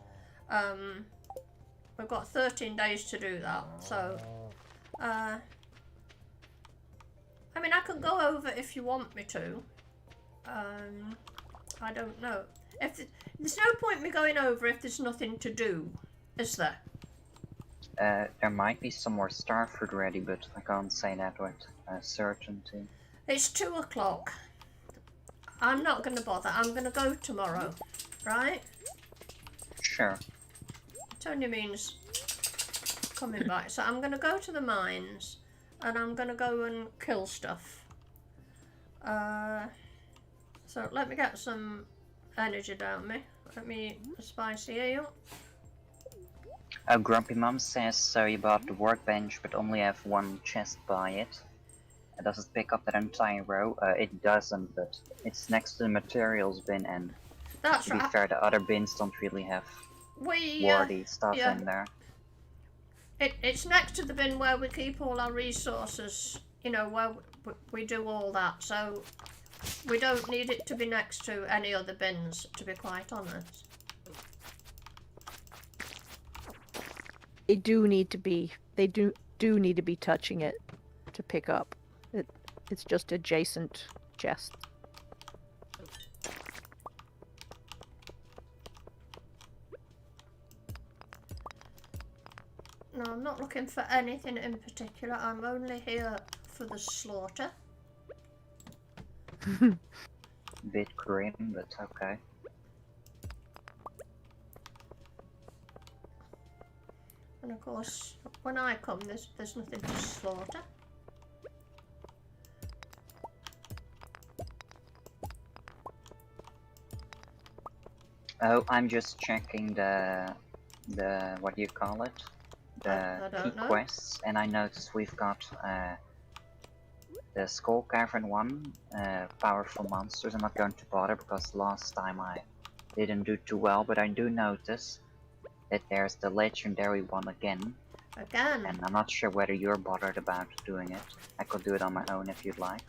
We've got 13 days to do that, so I mean, I can go over if you want me to. I don't know. There's no point me going over if there's nothing to do, is there? There might be some more star food ready, but I can't say that with certainty. It's 2 o'clock. I'm not going to bother. I'm going to go tomorrow, right? Sure. It only means coming back. So I'm going to go to the mines and I'm going to go and kill stuff. So let me get some energy down me. Let me eat a spicy ale. Grumpy Mom says, so you bought the workbench but only have one chest by it. Does it pick up that entire row? It doesn't, but it's next to the materials bin, and That's to be right. fair, the other bins don't really have worthy stuff in there. It's next to the bin where we keep all our resources, you know, where we do all that, so we don't need it to be next to any other bins, to be quite honest. They do need to be touching it to pick up. It's just adjacent chests. No, I'm not looking for anything in particular. I'm only here for the slaughter. Bit grim, but okay. And of course, when I come, there's nothing to slaughter. Oh, I'm just checking the what do you call it? The key quests, and I noticed we've got the Skull Cavern one, powerful monsters. I'm not going to bother because last time I didn't do too well, but I do notice that there's the legendary one again. And I'm not sure whether you're bothered about doing it. I could do it on my own if you'd like.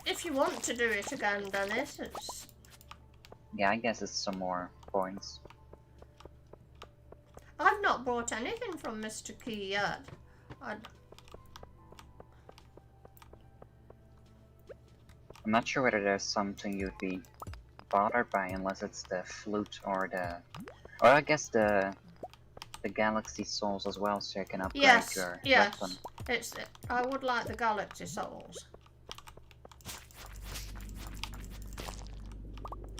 If you want to do it again, Dennis, it's... Yeah, I guess it's some more points. I've not bought anything from Mr. Key yet. I'm not sure whether there's something you'd be bothered by unless it's the flute or the... Or I guess the Galaxy Souls as well, so you can upgrade your weapon. I would like the Galaxy Souls.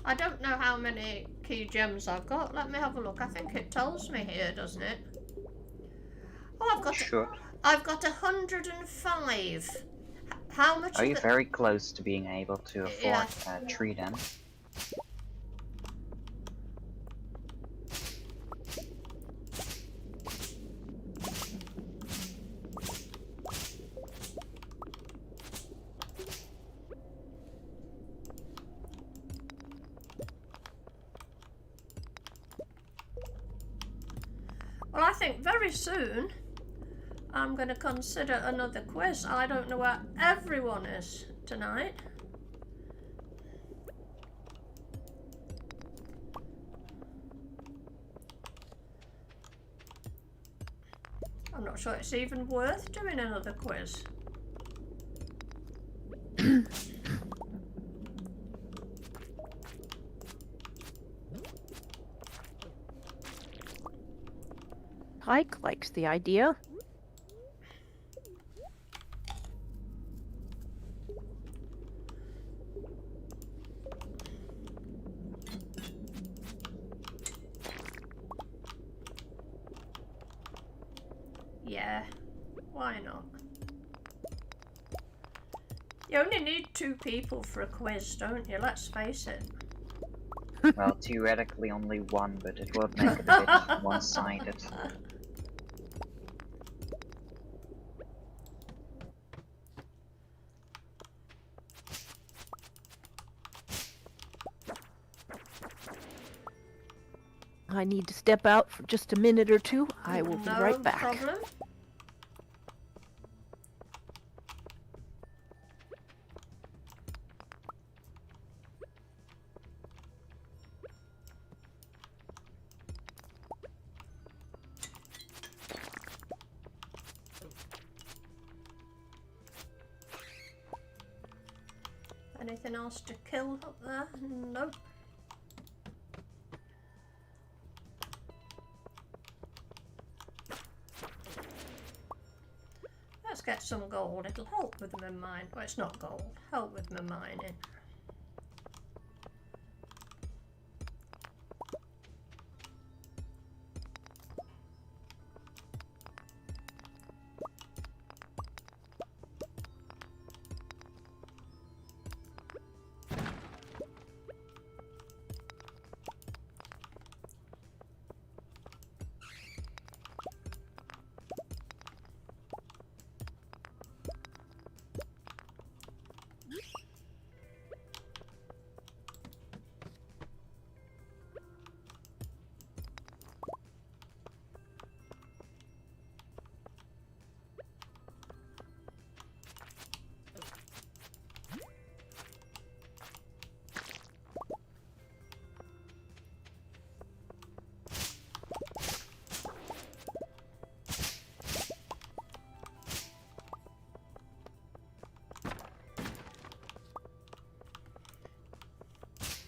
I don't know how many key gems I've got. Let me have a look. I think it tells me here, doesn't it? Oh, I've got 105. How much? Are you very close to being able to afford 3 then? Well, I think very soon I'm going to consider another quiz. I don't know where everyone is tonight. I'm not sure it's even worth doing another quiz. Hike likes the idea. Yeah, why not? You only need 2 people for a quiz, don't you? Let's face it. Well, theoretically only 1, but it would make it a bit one-sided. I need to step out for just a minute or two. I will be right back. No problem. Anything else to kill up there? Nope. Let's get some gold. It'll help with my mine. Well, it's not gold. Help with my mining.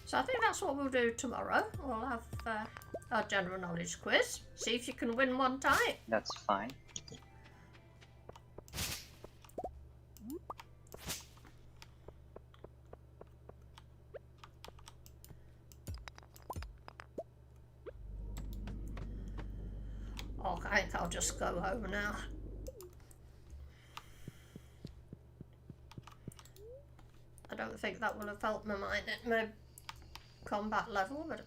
So I think that's what we'll do tomorrow. We'll have our general knowledge quiz. See if you can win one time. That's fine. Oh, I think I'll just go home now. I don't think that will have helped my mind at my combat level, but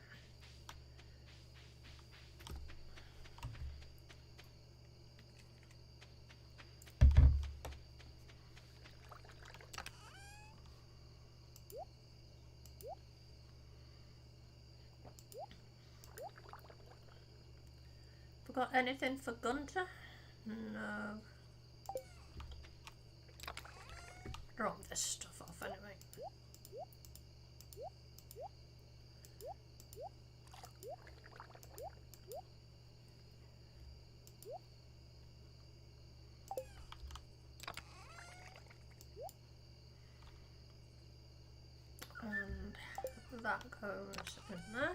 got anything for Gunter? No. Drop this stuff off anyway. And that goes in there.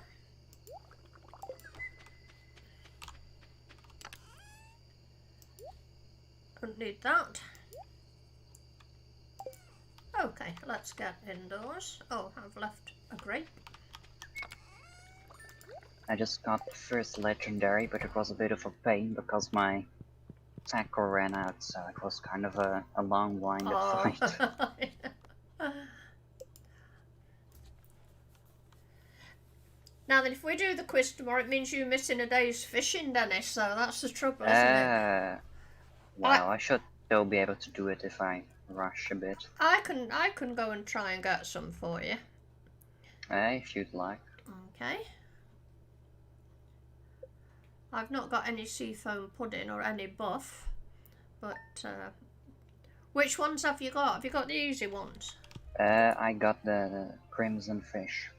Don't need that. Okay, let's get indoors. Oh, I've left a grape. I just got the first legendary, but it was a bit of a pain because my tackle ran out, so it was kind of a long-winded fight. Now then, if we do the quiz tomorrow, it means you're missing a day's fishing, Dennis, so that's the trouble, isn't it? Well, I should still be able to do it if I rush a bit. I can go and try and get some for you. If you'd like. Okay. I've not got any seafoam pudding or any buff, but which ones have you got? Have you got the easy ones? I got the crimson fish.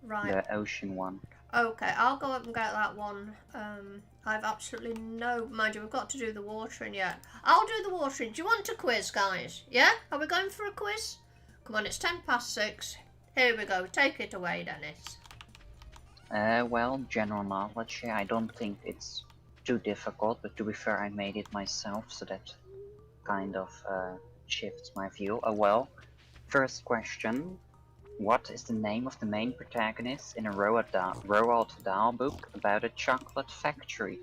Right. The ocean one. Okay, I'll go up and get that one. I've absolutely no... Mind you, we've got to do the watering yet. I'll do the watering. Do you want a quiz, guys? Yeah? Are we going for a quiz? Come on, it's 6:10. Here we go. Take it away, Dennis. Well, general knowledge, yeah, I don't think it's too difficult, but to be fair, I made it myself, so that kind of shifts my view. Well, first question. What is the name of the main protagonist in a Roald Dahl book about a chocolate factory?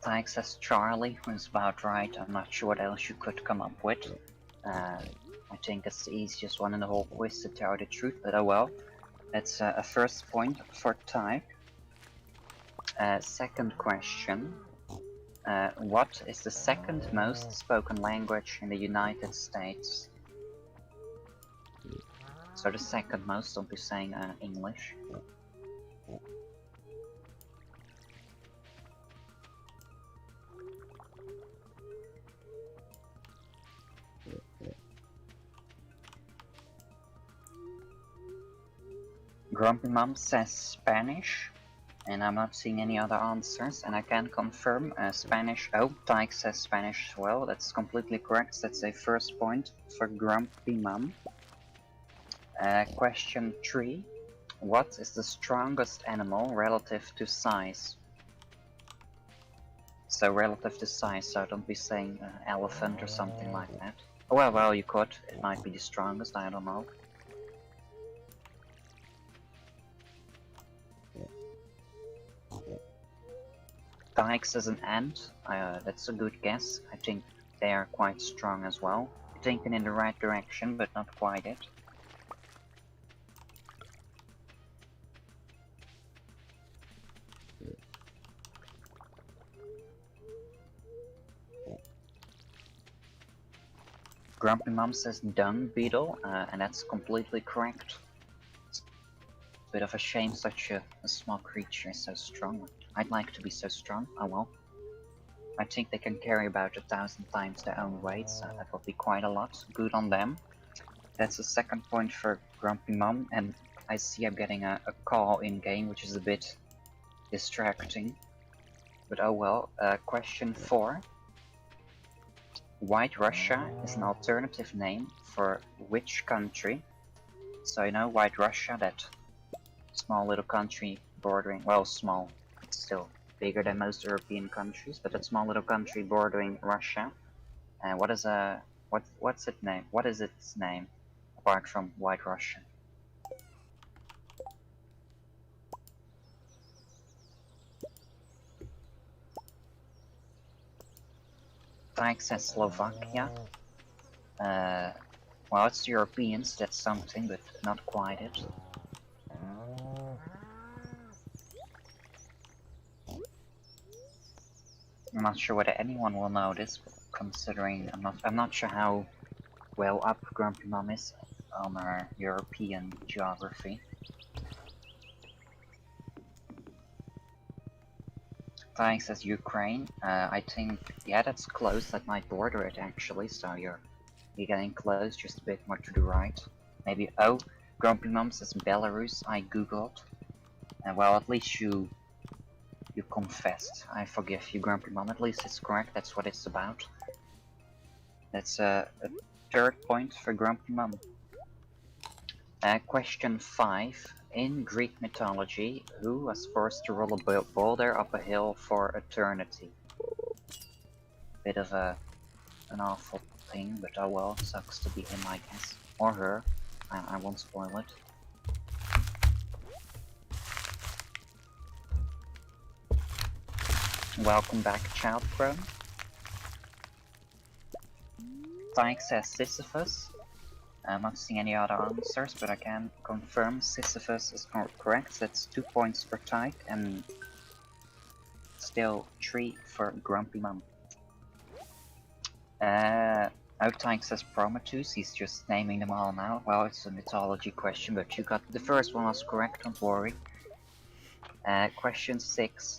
Tyke says Charlie, was about right. I'm not sure what else you could come up with. I think it's the easiest one in the whole quiz, to tell you the truth, but oh well. That's a first point for Tyke. Second question. What is the second most spoken language in the United States? So the second most, don't be saying English. Grumpy Mom says Spanish, and I'm not seeing any other answers, and I can confirm Spanish. Oh, Tyke says Spanish as well, that's completely correct, that's a first point for Grumpy Mom. Question 3. What is the strongest animal relative to size? So relative to size, so don't be saying elephant or something like that. Well, you could, it might be the strongest, I don't know. Dykes as an ant, that's a good guess. I think they are quite strong as well. Thinking in the right direction, but not quite it. Grumpy Mom says dung beetle, and that's completely correct. It's a bit of a shame such a small creature is so strong. I'd like to be so strong, oh well. I think they can carry about 1,000 times their own weight, so that will be quite a lot. Good on them. That's the second point for Grumpy Mom, and I see I'm getting a call in-game, which is a bit distracting. But oh well. Question 4. White Russia is an alternative name for which country? So you know White Russia, that small little country bordering, well, small, it's still bigger than most European countries, but that small little country bordering Russia. And what's its name? What is its name apart from White Russia? Tyke says Slovakia. Well, it's Europeans, that's something, but not quite it. I'm not sure whether anyone will know this, considering I'm not sure how well up Grumpy Mom is on her European geography. Tyke says Ukraine. I think, yeah, that's close. That might border it actually. So you're getting close, just a bit more to the right. Maybe. Oh, Grumpy Mom says Belarus. I googled. Well, at least you confessed. I forgive you, Grumpy Mom. At least it's correct. That's what it's about. That's a third point for Grumpy Mom. Question 5. In Greek mythology, who was forced to roll a boulder up a hill for eternity? Bit of an awful thing, but oh well, sucks to be him, I guess. Or her. I won't spoil it. Welcome back, Child Crow. Tyke says Sisyphus. I'm not seeing any other answers, but I can confirm Sisyphus is correct. That's 2 points for Tyke, and still 3 for Grumpy Mom. Tyke says Prometheus, he's just naming them all now. Well, it's a mythology question, but you got the first one was correct, don't worry. Question 6.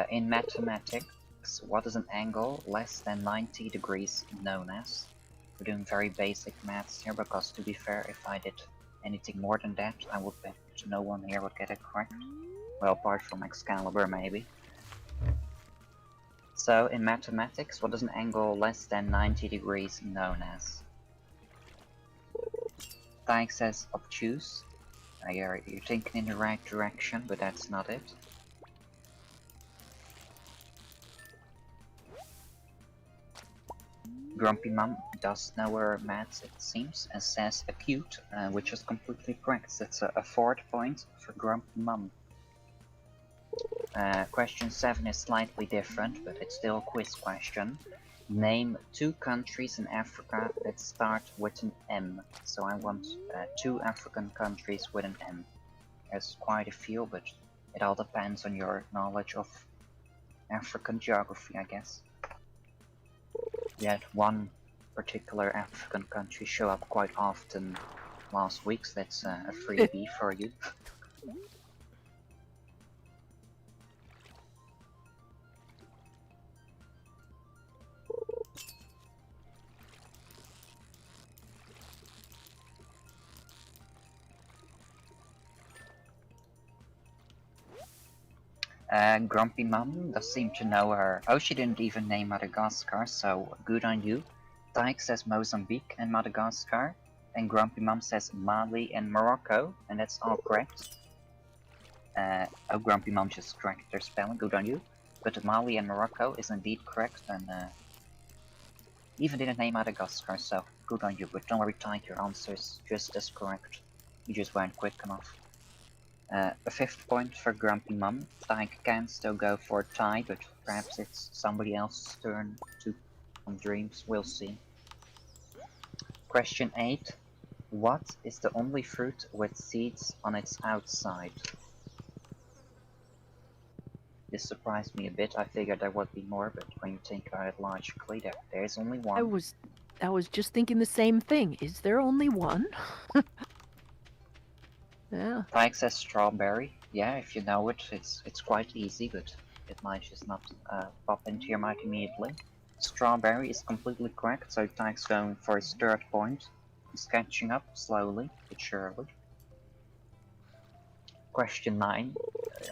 In mathematics, what is an angle less than 90 degrees known as? We're doing very basic maths here, because to be fair, if I did anything more than that, I would bet no one here would get it correct. Well, apart from Excalibur, maybe. So, in mathematics, what is an angle less than 90 degrees known as? Tyke says obtuse. You're thinking in the right direction, but that's not it. Grumpy Mom does know her maths, it seems, and says acute, which is completely correct. That's a 4th point for Grumpy Mom. Question 7 is slightly different, but it's still a quiz question. Name 2 countries in Africa that start with an M. So I want 2 African countries with an M. There's quite a few, but it all depends on your knowledge of African geography, I guess. We had one particular African country show up quite often last week, so that's a freebie for you. Grumpy Mum does seem to know her. Oh, she didn't even name Madagascar, so good on you. Tyke says Mozambique and Madagascar, and Grumpy Mum says Mali and Morocco, and that's all correct. Oh, Grumpy Mum just corrected their spelling, good on you. But Mali and Morocco is indeed correct, and even didn't name Madagascar, so good on you. But don't worry, Tyke, your answer is just as correct. You just weren't quick enough. A 5th point for Grumpy Mum. Tyke can still go for a tie, but perhaps it's somebody else's turn to on dreams. We'll see. Question 8. What is the only fruit with seeds on its outside? This surprised me a bit. I figured there would be more, but when you think about it logically, there is only one. I was just thinking the same thing. Is there only one? Yeah. Tyke says strawberry. Yeah, if you know it, it's quite easy, but it might just not pop into your mind immediately. Strawberry is completely correct, so Tyke's going for his 3rd point. He's catching up slowly but surely. Question 9.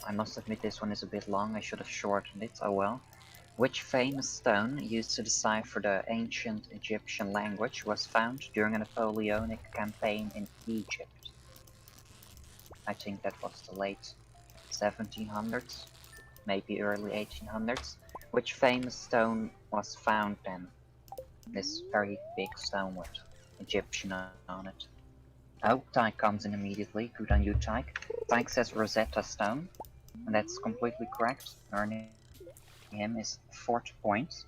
I must admit this one is a bit long, I should have shortened it, oh well. Which famous stone used to decipher the ancient Egyptian language was found during a Napoleonic campaign in Egypt? I think that was the late 1700s, maybe early 1800s. Which famous stone was found then? This very big stone with Egyptian on it. Oh, Tyke comes in immediately. Good on you, Tyke. Tyke says Rosetta Stone, and that's completely correct. Earning him is 4th point.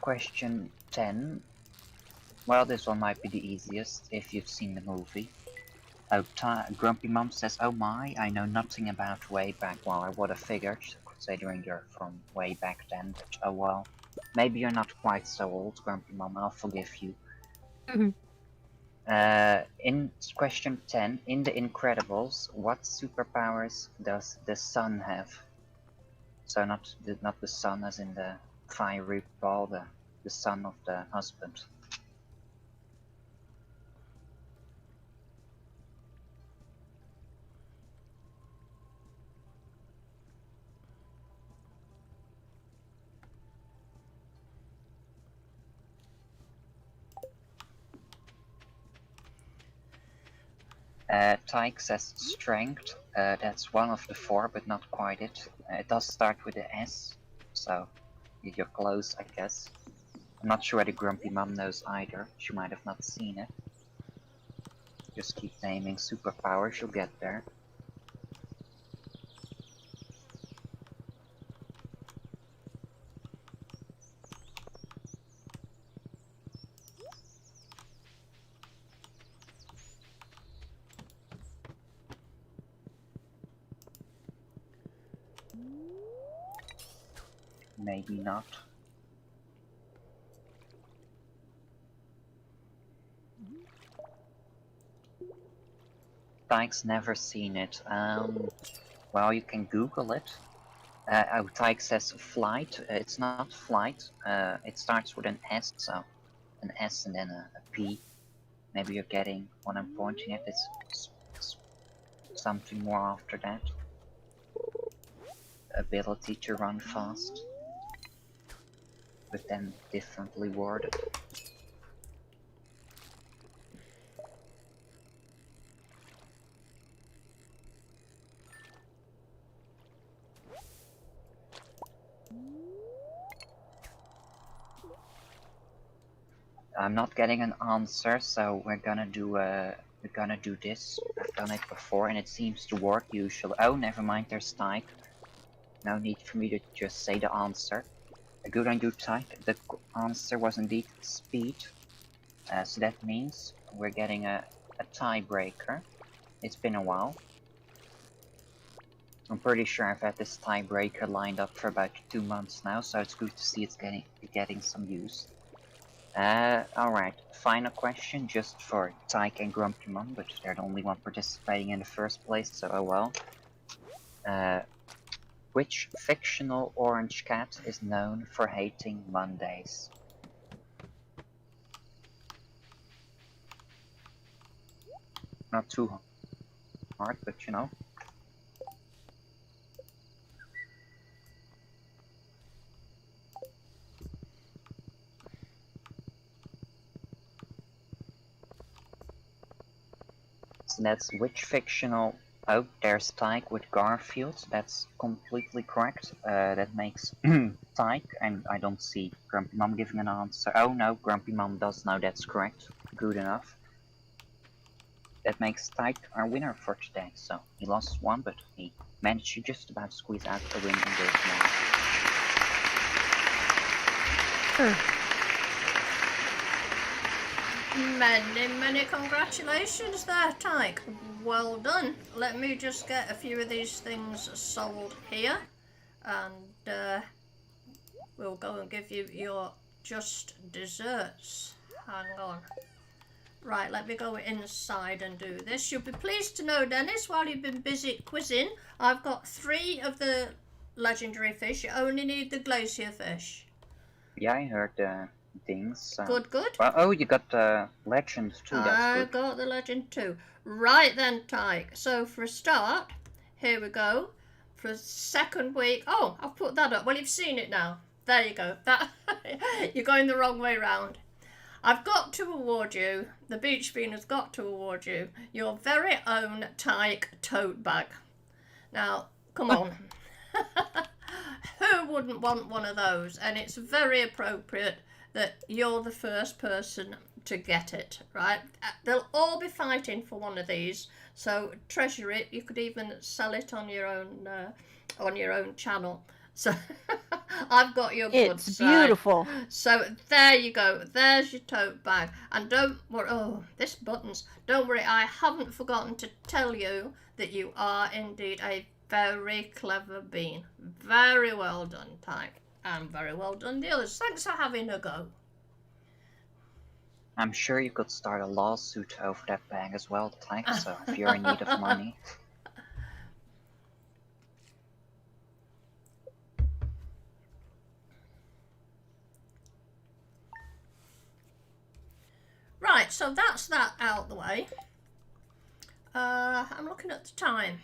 Question 10. Well, this one might be the easiest if you've seen the movie. Oh, Grumpy Mum says, oh my, I know nothing about way back. Well, I would have figured, considering you're from way back then, but oh well. Maybe you're not quite so old, Grumpy Mum, I'll forgive you. In question 10, in The Incredibles, what superpowers does the sun have? So not the sun as in the fiery ball, the son of the husband. Tyke says strength. That's one of the 4, but not quite it. It does start with a S, so you're close, I guess. I'm not sure whether Grumpy Mum knows either. She might have not seen it. Just keep naming superpowers, you'll get there. Maybe not. Tyke's never seen it. Well, you can Google it. Oh, Tyke says flight. It's not flight. It starts with an S, so an S and then a P. Maybe you're getting what I'm pointing at. It's something more after that. Ability to run fast, but then differently worded. I'm not getting an answer, so we're gonna do this. I've done it before and it seems to work usually. Oh, never mind, there's Tyke. No need for me to just say the answer. Good on you, Tyke. The answer was indeed speed. So that means we're getting a tiebreaker. It's been a while. I'm pretty sure I've had this tiebreaker lined up for about 2 months now, so it's good to see it's getting some use. Alright, final question just for Tyke and Grumpy Mum, but they're the only one participating in the first place, so oh well. Which fictional orange cat is known for hating Mondays? Not too hard, but you know. that's which fictional... Oh, there's Tyke with Garfield. That's completely correct. That makes Tyke, and I don't see Grumpy Mom giving an answer. Oh no, Grumpy Mom does know that's correct. Good enough. That makes Tyke our winner for today. So he lost one, but he managed to just about squeeze out the win in this one. Many congratulations there, Tyke. Well done. Let me just get a few of these things sold here, and we'll go and give you your just desserts. Hang on. Right, let me go inside and do this. You'll be pleased to know, Dennis, while you've been busy quizzing, I've got 3 of the legendary fish. You only need the glacier fish. Yeah, I heard things. Good. Well, oh, you got the legend too. That's I good. got the legend too. Right then, Tyke. So for a start, here we go. For a second week. Oh, I've put that up. Well, you've seen it now. There you go. That you're going the wrong way round. I've got to award you, the Beach Bean has got to award you, your very own Tyke tote bag. Now, come on. Who wouldn't want one of those? And it's very appropriate that you're the first person to get it, right? They'll all be fighting for one of these, so treasure it. You could even sell it on your own channel. So I've got your goods. It's beautiful. So there you go. There's your tote bag. And don't worry. Oh, this buttons. Don't worry. I haven't forgotten to tell you that you are indeed a very clever bean. Very well done, Tyke. And very well done, the others. Thanks for having a go. I'm sure you could start a lawsuit over that bag as well, Tyke. So if you're in need of money. Right, so that's that out the way. I'm looking at the time.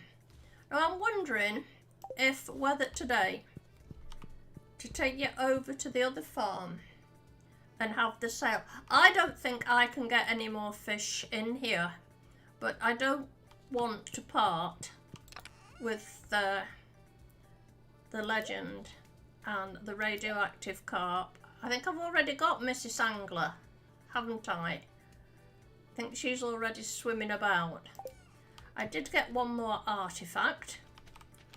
Now I'm wondering if whether today to take you over to the other farm and have the sale. I don't think I can get any more fish in here, but I don't want to part with the legend and the radioactive carp. I think I've already got Mrs. Angler, haven't I? I think she's already swimming about. I did get one more artifact,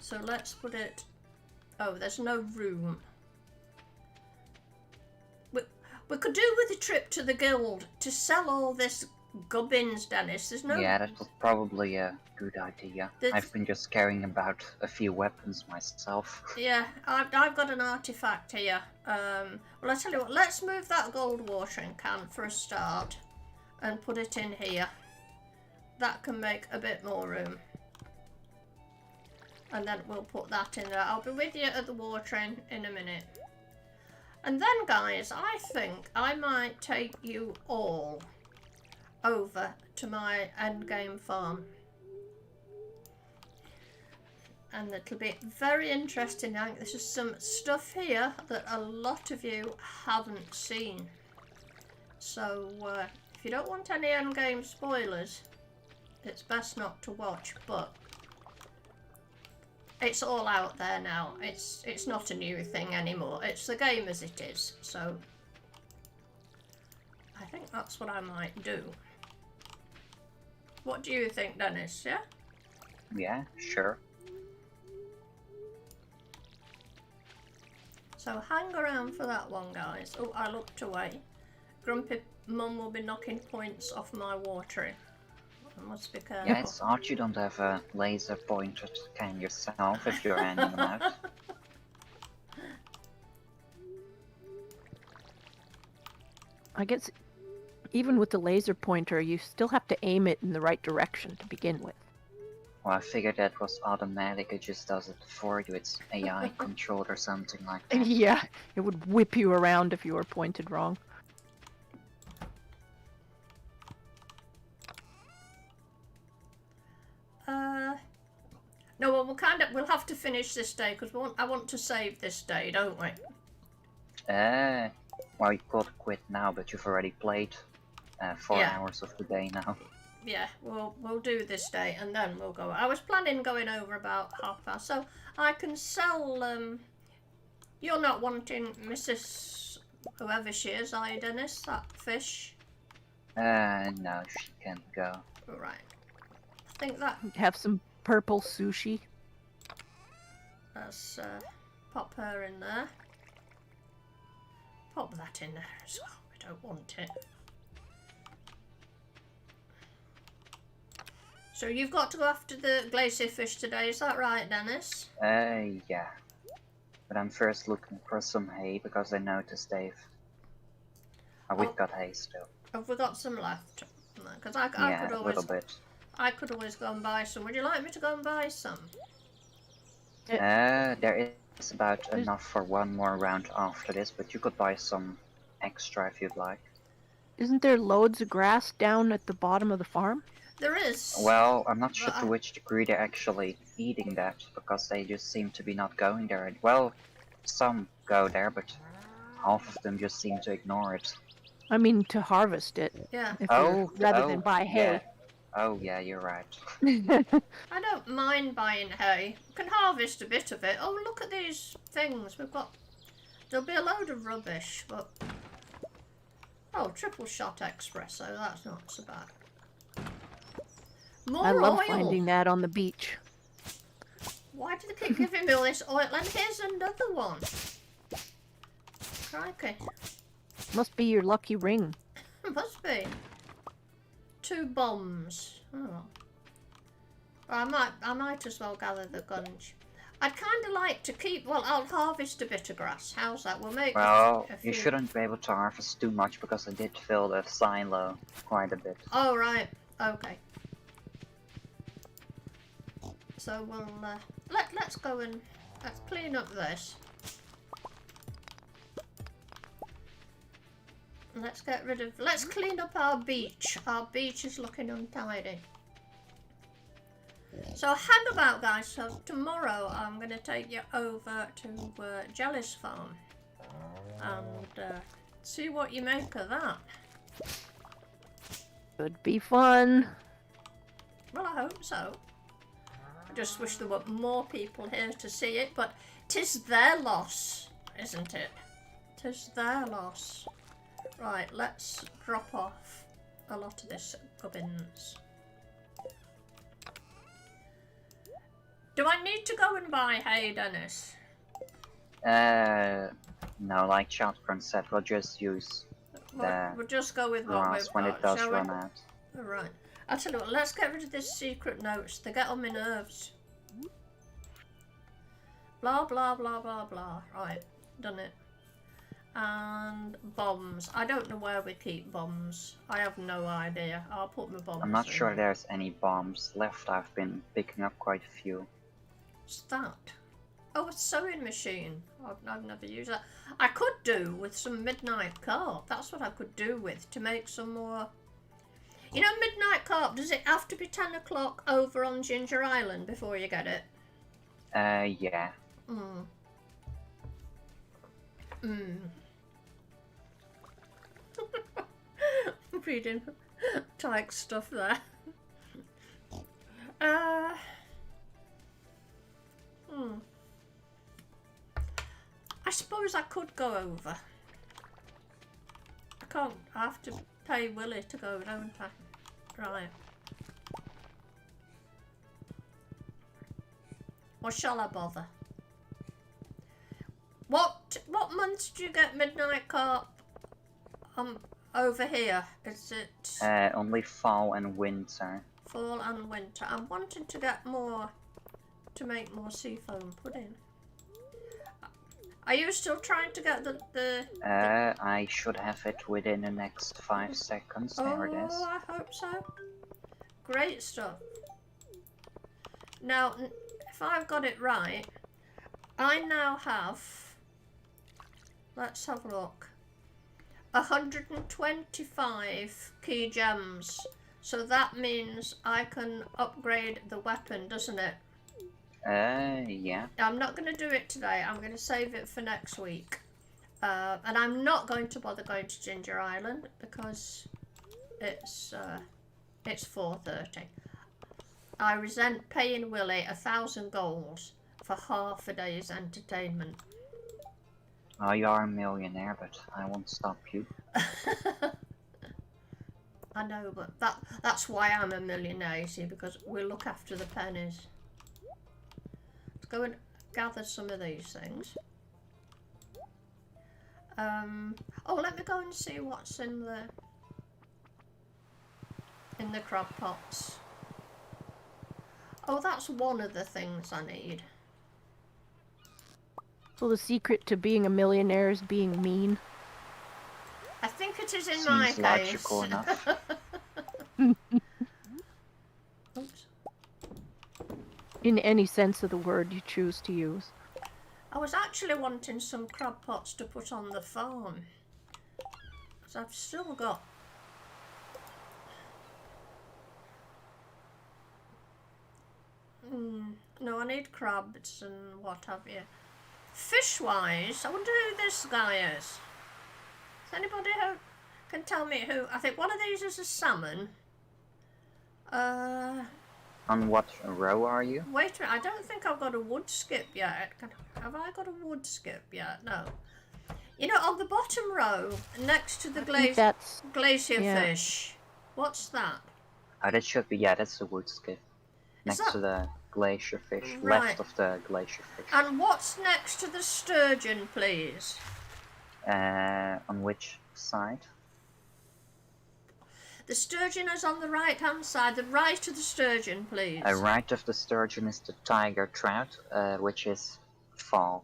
so let's put it... Oh, there's no room. We could do with a trip to the guild to sell all this gubbins, Dennis. There's no... Yeah, that was probably a good idea. I've been just carrying about a few weapons myself. Yeah, I've got an artifact here. Well, I tell you what, let's move that gold watering can for a start and put it in here. That can make a bit more room. And then we'll put that in there. I'll be with you at the watering in a minute. And then, guys, I think I might take you all over to my endgame farm. And it'll be very interesting. I think this is some stuff here that a lot of you haven't seen. So, if you don't want any endgame spoilers, it's best not to watch, but it's all out there now. It's not a new thing anymore. It's the game as it is. So I think that's what I might do. What do you think, Dennis? Yeah? Yeah, sure. So hang around for that one, guys. Oh, I looked away. Grumpy Mum will be knocking points off my watering. I must be careful. Yeah, it's odd you don't have a laser pointed can yourself if you're handing them out. I guess even with the laser pointer, you still have to aim it in the right direction to begin with. Well, I figured that was automatic, it just does it for you. It's AI controlled or something like that. Yeah, it would whip you around if you were pointed wrong. No, well, we'll have to finish this day because I want to save this day, don't we? Well, you could quit now, but you've already played 4 Yeah. hours of the day now. yeah, we'll do this day and then we'll go. I was planning going over about 1:30, so I can sell. You're not wanting Mrs. whoever she is, are you, Dennis? That fish. No, she can't go. Right. I think that. Have some purple sushi. Let's pop her in there. Pop that in there as well. We don't want it. So you've got to go after the glacier fish today, is that right, Dennis? Yeah. But I'm first looking for some hay because I noticed they've. Oh, we've got hay still. Have we got some left? Because I Yeah, could a always. little bit. I could always go and buy some. Would you like me to go and buy some? There is about enough for one more round after this, but you could buy some extra if you'd like. Isn't there loads of grass down at the bottom of the farm? There is. Well, I'm not sure to which degree they're actually eating that, because they just seem to be not going there. Well, some go there, but half of them just seem to ignore it. I mean, to harvest it. Yeah. Rather than buy hay. Yeah. Oh, yeah, you're right. I don't mind buying hay. We can harvest a bit of it. Oh, look at these things. We've got. There'll be a load of rubbish, but. Oh, triple shot espresso. That's not so bad. More I love oil. finding that on the beach. Why do they keep giving me all this oil? And here's another one. Crikey. Must be your lucky ring. Must be. 2 bombs. Oh. I might as well gather the gunge. I'd kind of like to keep. Well, I'll harvest a bit of grass. How's that? We'll make. Well, a few. you shouldn't be able to harvest too much because I did fill the silo quite a bit. Oh right. Okay. So we'll let's go and let's clean up this. Let's get rid of. Let's clean up our beach. Our beach is looking untidy. So hang about, guys. So tomorrow I'm going to take you over to Jelly's farm and see what you make of that. Could be fun. Well, I hope so. I just wish there were more people here to see it, but 'tis their loss, isn't it? 'Tis their loss. Right, let's drop off a lot of this gubbins. Do I need to go and buy hay, Dennis? No, like Shotgun said, we'll just use We'll just go with what grass we've when got, it does shall run we? out. Alright. I'll tell you what, let's get rid of this secret notes. They get on my nerves. Blah, blah, blah, blah, blah. Right, done it. And bombs. I don't know where we keep bombs. I have no idea. I'll put my bombs I'm not in sure here. there's any bombs left. I've been picking up quite a few. What's that? Oh, a sewing machine. I've never used that. I could do with some midnight carp. That's what I could do with to make some more. You know, midnight carp, does it have to be 10 o'clock over on Ginger Island before you get it? Yeah. Mm. Mm. Reading tyke stuff there. I suppose I could go over. I can't. I have to pay Willie to go, don't I? Right. Or shall I bother? What months do you get midnight carp? Over here, is it Only fall and winter. fall and winter? I'm wanting to get more to make more seafoam pudding. Are you still trying to get the I should have it within the next 5 seconds. There it is. Oh, I hope so. Great stuff. Now, if I've got it right, I now have, let's have a look, 125 key gems. So that means I can upgrade the weapon, doesn't it? Yeah. I'm not going to do it today. I'm going to save it for next week. And I'm not going to bother going to Ginger Island because it's It's 4:30. I resent paying Willie 1,000 gold for half a day's entertainment. Oh, you are a millionaire, but I won't stop you. I know, but that's why I'm a millionaire, you see, because we look after the pennies. Let's go and gather some of these things. Oh, let me go and see what's in the crab pots. Oh, that's one of the things I need. So the secret to being a millionaire is being mean. I think it is in Seems my logical case. enough. Oops. In any sense of the word you choose to use. I was actually wanting some crab pots to put on the farm. Because I've still got... no, I need crabs and what have you. Fish-wise, I wonder who this guy is. Is anybody who can tell me who? I think one of these is a salmon. On what row are you? Wait a minute, I don't think I've got a wood skip yet. Have I got a wood skip yet? No. You know, on the bottom row, next to the glacier fish, what's that? Oh, that should be, yeah, that's the wood skip. Next to the glacier fish, left of the glacier fish. And what's next to the sturgeon, please? On which side? The sturgeon is on the right-hand side. The right of the sturgeon, please. Right of the sturgeon is the tiger trout, which is fall.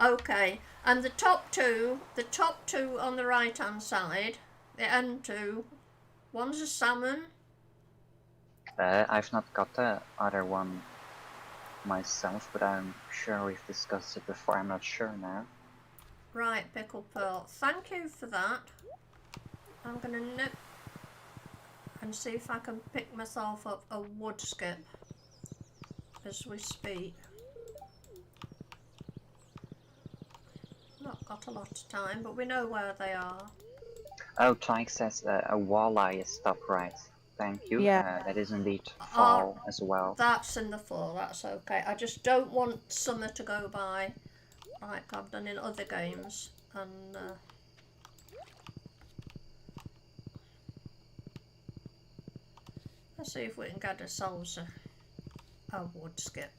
Okay, and the top two on the right-hand side, the end two, one's a salmon. I've not got the other one myself, but I'm sure we've discussed it before. I'm not sure now. Right, pickle pearl. Thank you for that. I'm gonna nip and see if I can pick myself up a wood skip as we speak. Not got a lot of time, but we know where they are. Oh, Tyke says a walleye is top right. Thank you. Yeah. That is indeed fall as well. That's in the fall, that's okay. I just don't want summer to go by like I've done in other games. And let's see if we can get ourselves a wood skip.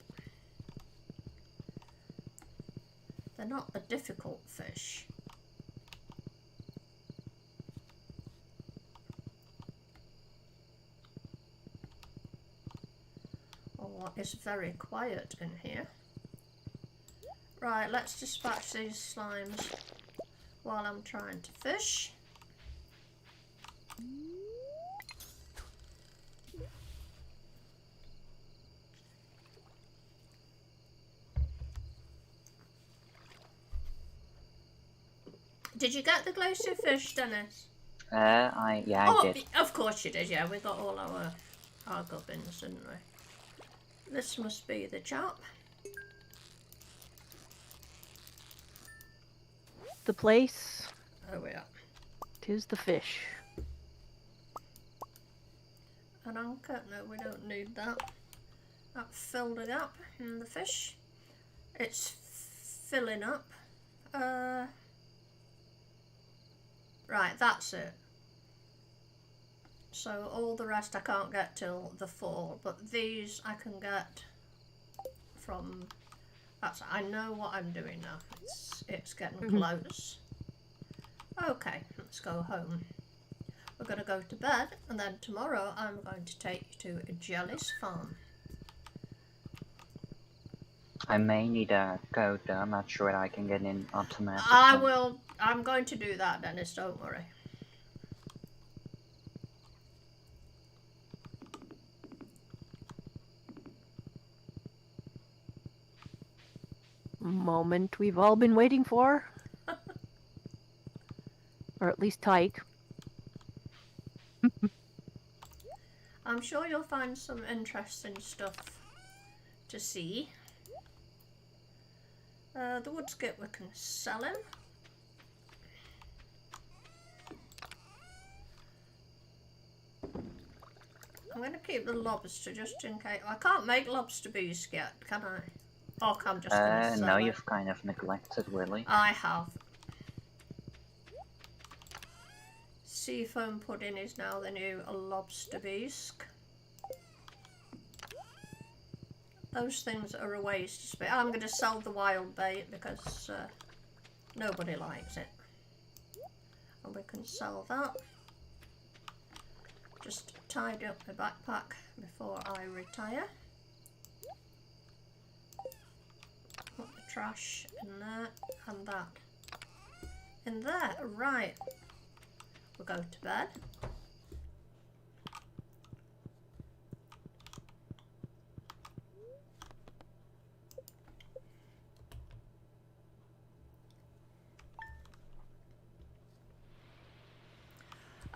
They're not a difficult fish. Oh, it's very quiet in here. Right, let's dispatch these slimes while I'm trying to fish. Did you get the glacier fish, Dennis? I did. Of course you did, yeah. We got all our gubbins, didn't we? This must be the chap. The place. Oh, yeah. 'Tis the fish. An anchor? No, we don't need that. That filled it up in the fish. It's filling up. Right, that's it. So all the rest I can't get till the fall, but these I can get from... I know what I'm doing now. It's getting close. Okay, let's go home. We're going to go to bed, and then tomorrow I'm going to take you to Jelly's farm. I may need a code though. I'm not sure that I can get in automatically. I'm going to do that, Dennis, don't worry. Moment we've all been waiting for. Or at least Tyke. I'm sure you'll find some interesting stuff to see. The wood skip, we can sell him. I'm going to keep the lobster just in case. I can't make lobster bisque yet, can I? Or I'm just going to sell no, it. you've kind of neglected Willy. I have. Seafoam pudding is now the new lobster bisque. Those things are a waste of space. I'm going to sell the wild bait because nobody likes it. And we can sell that. Just tidy up my backpack before I retire. Put the trash in there and that in there. Right. We'll go to bed.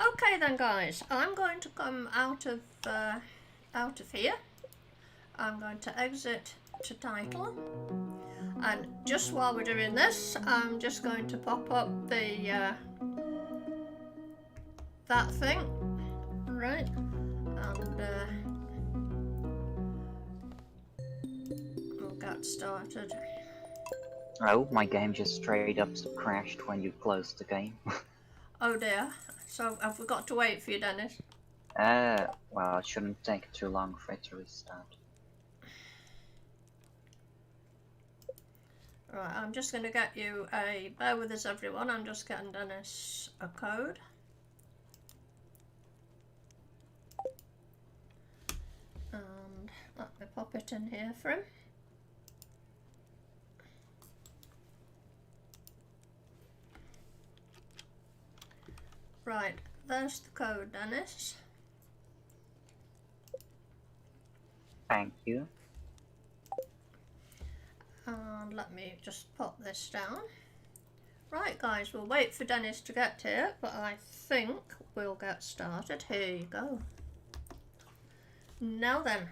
Okay then guys, I'm going to come out of here. I'm going to exit to title, and just while we're doing this, I'm just going to pop up the that thing, right, and we'll get started. Oh, my game just straight up crashed when you closed the game. Oh dear. So have we got to wait for you, Dennis? Well, it shouldn't take too long for it to restart. Right, I'm just going to get you a... Bear with us everyone, I'm just getting Dennis a code. And let me pop it in here for him. Right, there's the code, Dennis. Thank you. And let me just pop this down. Right guys, we'll wait for Dennis to get here, but I think we'll get started. Here you go. Now then,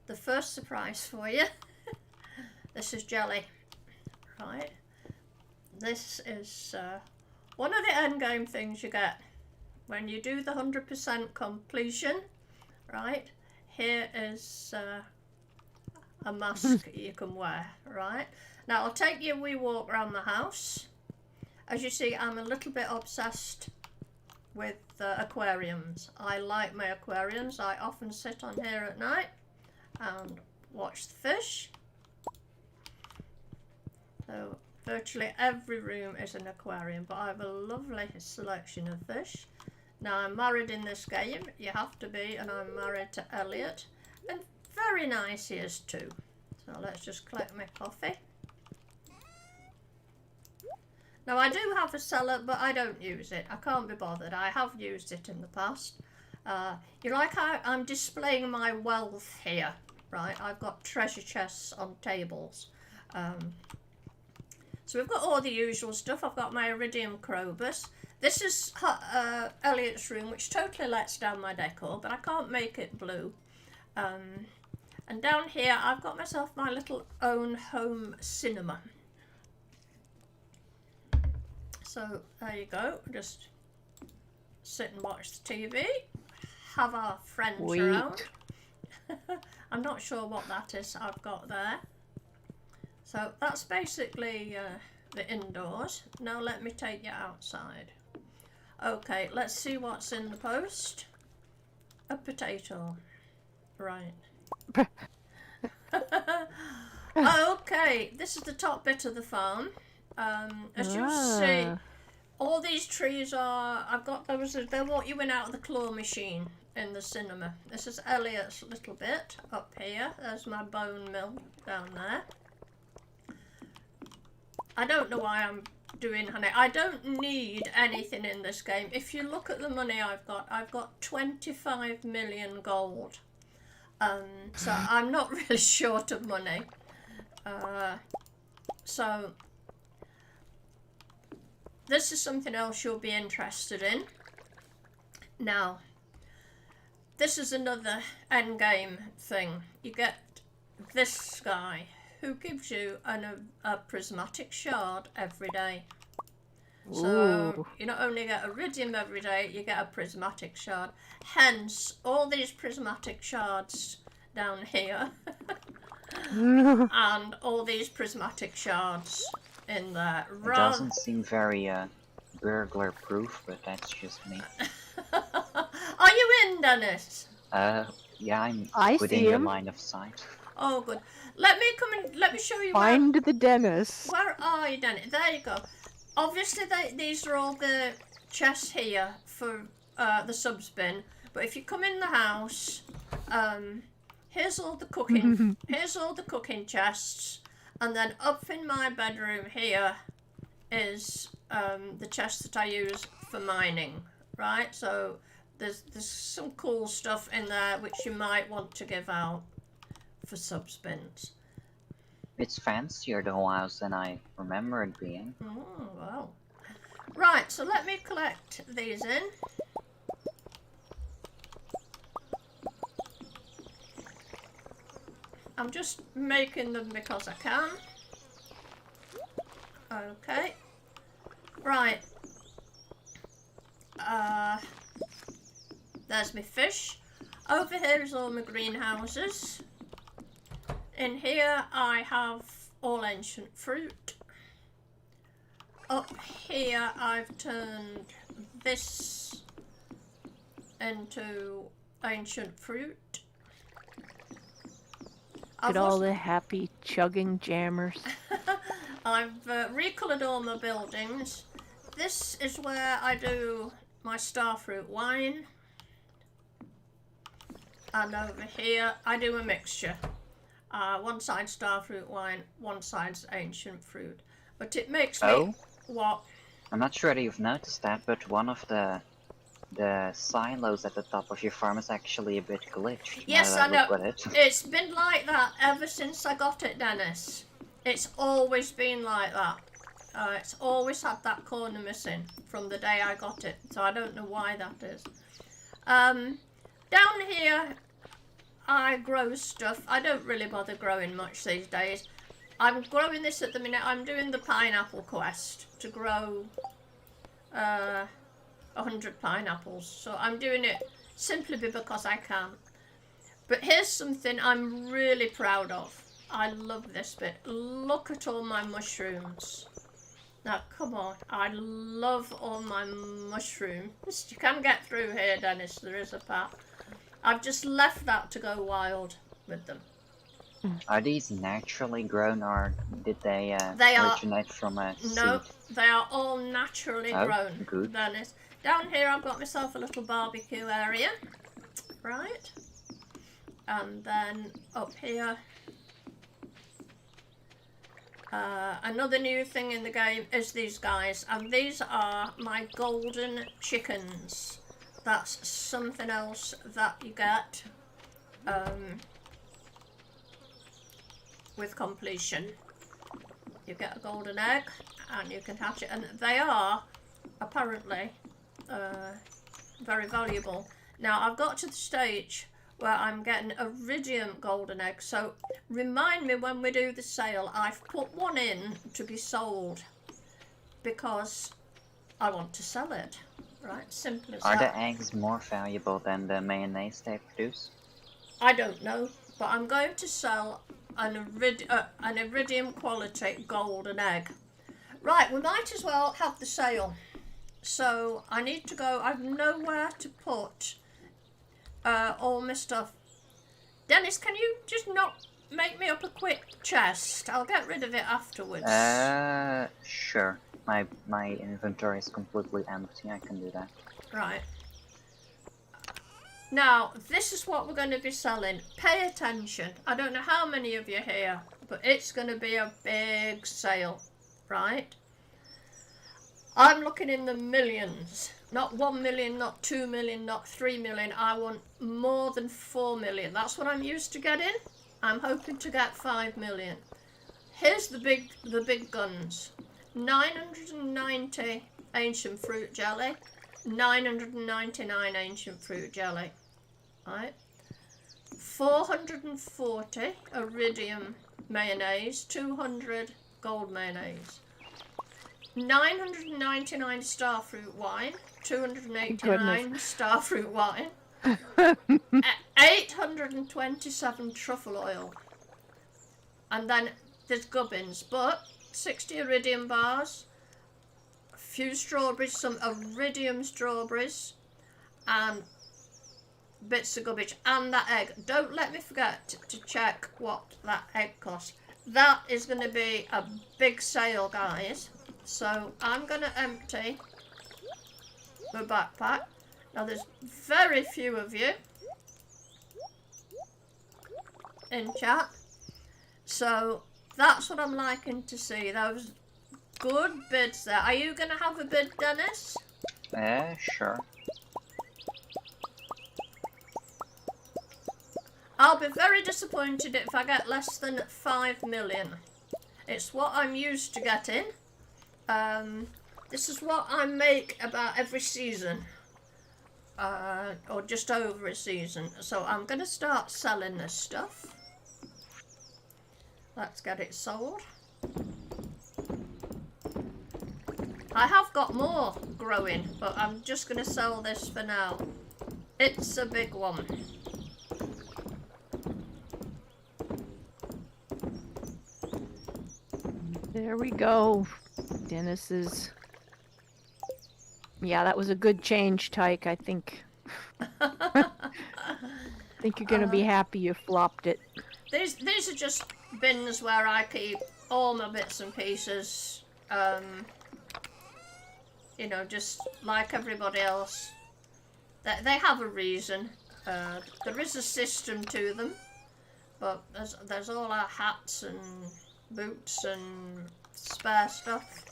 the first surprise for you. This is jelly. Right. This is one of the endgame things you get when you do the 100% completion. Right. Here is a mask you can wear. Right. Now I'll take you a wee walk around the house. As you see, I'm a little bit obsessed with aquariums. I like my aquariums. I often sit on here at night and watch the fish. So virtually every room is an aquarium, but I have a lovely selection of fish. Now I'm married in this game, you have to be, and I'm married to Elliot, and very nice he is too. So let's just collect my coffee. Now I do have a cellar, but I don't use it. I can't be bothered. I have used it in the past. You like how I'm displaying my wealth here, right? I've got treasure chests on tables. So we've got all the usual stuff. I've got my iridium crobus. This is Elliot's room, which totally lets down my decor, but I can't make it blue. And down here, I've got myself my little own home cinema. So there you go, just sit and watch the TV, have our friends around. I'm not sure what that is I've got there. So that's basically the indoors. Now let me take you outside. Okay, let's see what's in the post. A potato. Right. Okay, this is the top bit of the farm. As you see, all these trees are, I've got those, they're what you went out of the claw machine in the cinema. This is Elliot's little bit up here. There's my bone mill down there. I don't know why I'm doing honey. I don't need anything in this game. If you look at the money I've got 25 million gold. So I'm not really short of money. So this is something else you'll be interested in. Now, this is another endgame thing. You get this guy who gives you a prismatic shard every day. So Ooh. you not only get iridium every day, you get a prismatic shard. Hence, all these prismatic shards down here. And all these prismatic shards in there. It doesn't seem very burglar proof, but that's just me. Are you in, Dennis? Yeah, I'm I within see your him. line of sight. Oh, good. Let me come and let me show you Find the Dennis. where are you, Dennis? There you go. Obviously, these are all the chests here for the subs bin. But if you come in the house, here's all the cooking. Here's all the cooking chests, and then up in my bedroom here is the chest that I use for mining. Right, so there's some cool stuff in there which you might want to give out for sub spins. It's fancier the whole house than I remember it being. Oh, wow. Right, so let me collect these in. I'm just making them because I can. Okay. Right. There's my fish. Over here is all my greenhouses. In here I have all ancient fruit. Up here I've turned this into ancient fruit. Look at all the happy chugging jammers. I've recoloured all my buildings. This is where I do my starfruit wine. And over here I do a mixture. One side starfruit wine, one side's ancient fruit. But it makes me... What? I'm not sure that you've noticed that, but one of the silos at the top of your farm is actually a bit glitched. Yes, now I that know. look at it. It's been like that ever since I got it, Dennis. It's always been like that. It's always had that corner missing from the day I got it, so I don't know why that is. Down here, I grow stuff. I don't really bother growing much these days. I'm growing this at the minute. I'm doing the pineapple quest to grow 100 pineapples. So I'm doing it simply because I can. But here's something I'm really proud of. I love this bit. Look at all my mushrooms. Now, come on. I love all my mushrooms. You can get through here, Dennis. There is a path. I've just left that to go wild with them. Are these naturally grown, or did they originate from a seed? No, they are all naturally grown, good. Dennis. Down here I've got myself a little barbecue area. Right. And then up here... another new thing in the game is these guys, and these are my golden chickens. That's something else that you get with completion. You get a golden egg and you can hatch it, and they are apparently very valuable. Now I've got to the stage where I'm getting iridium golden eggs, so remind me when we do the sale. I've put one in to be sold because I want to sell it, right? Simple as that. Are the eggs more valuable than the mayonnaise they produce? I don't know, but I'm going to sell an iridium quality golden egg. Right, we might as well have the sale. So I need to go. I've nowhere to put all my stuff. Dennis, can you just not make me up a quick chest? I'll get rid of it afterwards. Sure. My inventory is completely empty. I can do that. Right. Now, this is what we're going to be selling. Pay attention. I don't know how many of you are here, but it's going to be a big sale, right? I'm looking in the millions. Not 1 million, not 2 million, not 3 million. I want more than 4 million. That's what I'm used to getting. I'm hoping to get 5 million. Here's the big guns. 990 ancient fruit jelly. 999 ancient fruit jelly. Right. 440 iridium mayonnaise. 200 gold mayonnaise. 999 starfruit wine, 289 Goodness. starfruit wine, 827 truffle oil, and then there's gubbins, but 60 iridium bars, a few strawberries, some iridium strawberries, and bits of garbage, and that egg. Don't let me forget to check what that egg costs. That is going to be a big sale, guys. So I'm going to empty my backpack. Now there's very few of you in chat, so that's what I'm liking to see. Those good bids there. Are you going to have a bid, Dennis? Sure. I'll be very disappointed if I get less than 5 million. It's what I'm used to getting. This is what I make about every season. Or just over a season. So I'm going to start selling this stuff. Let's get it sold. I have got more growing, but I'm just going to sell this for now. It's a big one. There we go. Dennis's. Yeah, that was a good change, Tyke. I think. I think you're gonna be happy you flopped it. These are just bins where I keep all my bits and pieces. You know, just like everybody else. They have a reason. There is a system to them, but there's all our hats and boots and spare stuff.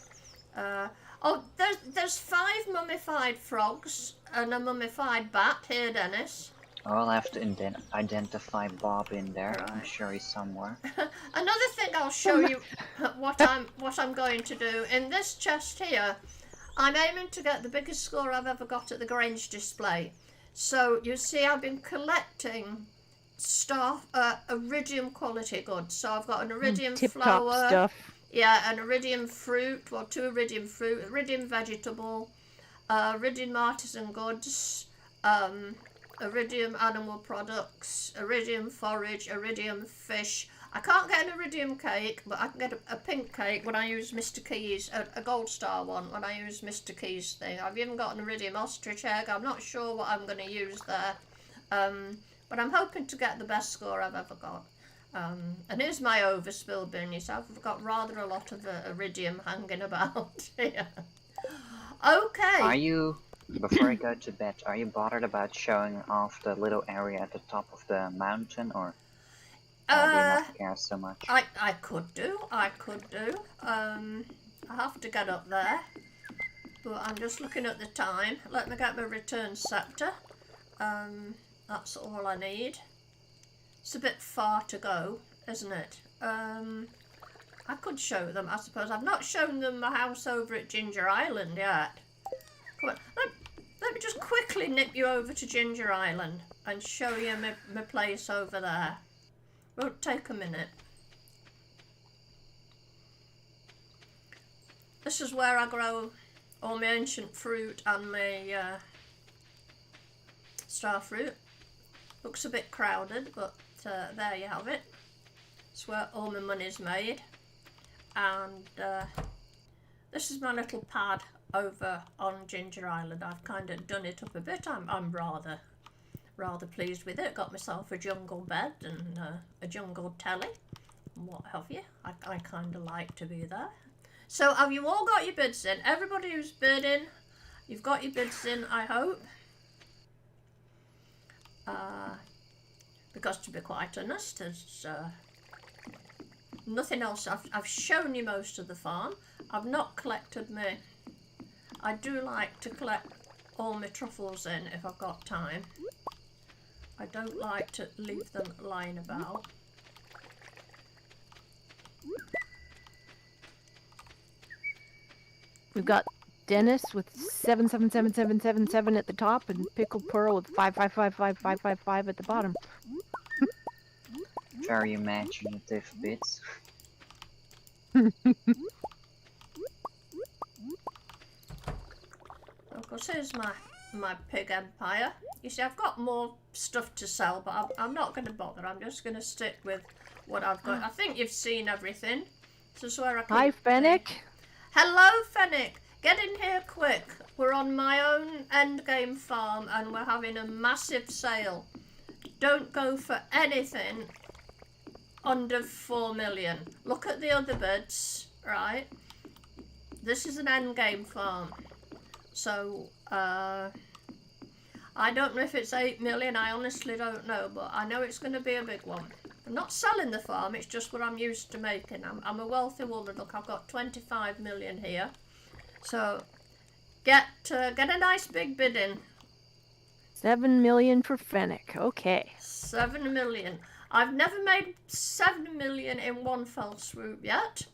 Oh, there's 5 mummified frogs and a mummified bat here, Dennis. I'll have to identify Bob in there. Right. I'm sure he's somewhere. Another thing I'll show you what I'm going to do in this chest here. I'm aiming to get the biggest score I've ever got at the Grange display. So you see, I've been collecting iridium quality goods. So I've got an iridium flower, stuff. yeah, an iridium fruit, well, 2 iridium fruit, iridium vegetable, iridium artisan goods, iridium animal products, iridium forage, iridium fish. I can't get an iridium cake, but I can get a pink cake when I use Mr. Key's, a gold star one when I use Mr. Key's thing. I've even got an iridium ostrich egg. I'm not sure what I'm going to use there. But I'm hoping to get the best score I've ever got. And here's my overspill bin. You see, I've got rather a lot of iridium hanging about here. Okay. Are you, before I go to bed, are you bothered about showing off the little area at the top of the mountain, or do you not care so much? I could do. I have to get up there. But I'm just looking at the time. Let me get my return scepter. That's all I need. It's a bit far to go, isn't it? I could show them, I suppose. I've not shown them my house over at Ginger Island yet. Come on, let me just quickly nip you over to Ginger Island and show you my place over there. Won't take a minute. This is where I grow all my ancient fruit and my star fruit. Looks a bit crowded, but there you have it. It's where all my money's made. And this is my little pad over on Ginger Island. I've kind of done it up a bit. I'm rather pleased with it. Got myself a jungle bed and a jungle telly and what have you. I kind of like to be there. So have you all got your bids in? Everybody who's bidding, you've got your bids in, I hope. Because to be quite honest, there's nothing else. I've shown you most of the farm. I've not collected my... I do like to collect all my truffles in if I've got time. I don't like to leave them lying about. We've got Dennis with 777777 at the top and Pickled Pearl with 555555 at the bottom. Very imaginative bits. Because here's my pig empire. You see, I've got more stuff to sell, but I'm not going to bother. I'm just going to stick with what I've got. I think you've seen everything. This is where I keep Hi, Fennec. Hello, Fennec. Get in here quick. We're on my own endgame farm and we're having a massive sale. Don't go for anything under 4 million. Look at the other bids, right? This is an endgame farm. So, I don't know if it's 8 million. I honestly don't know, but I know it's going to be a big one. I'm not selling the farm, it's just what I'm used to making. I'm a wealthy woman. Look, I've got 25 million here. So, get a nice big bid in. 7 million for Fennec. Okay. 7 million. I've never made 7 million in one fell swoop yet.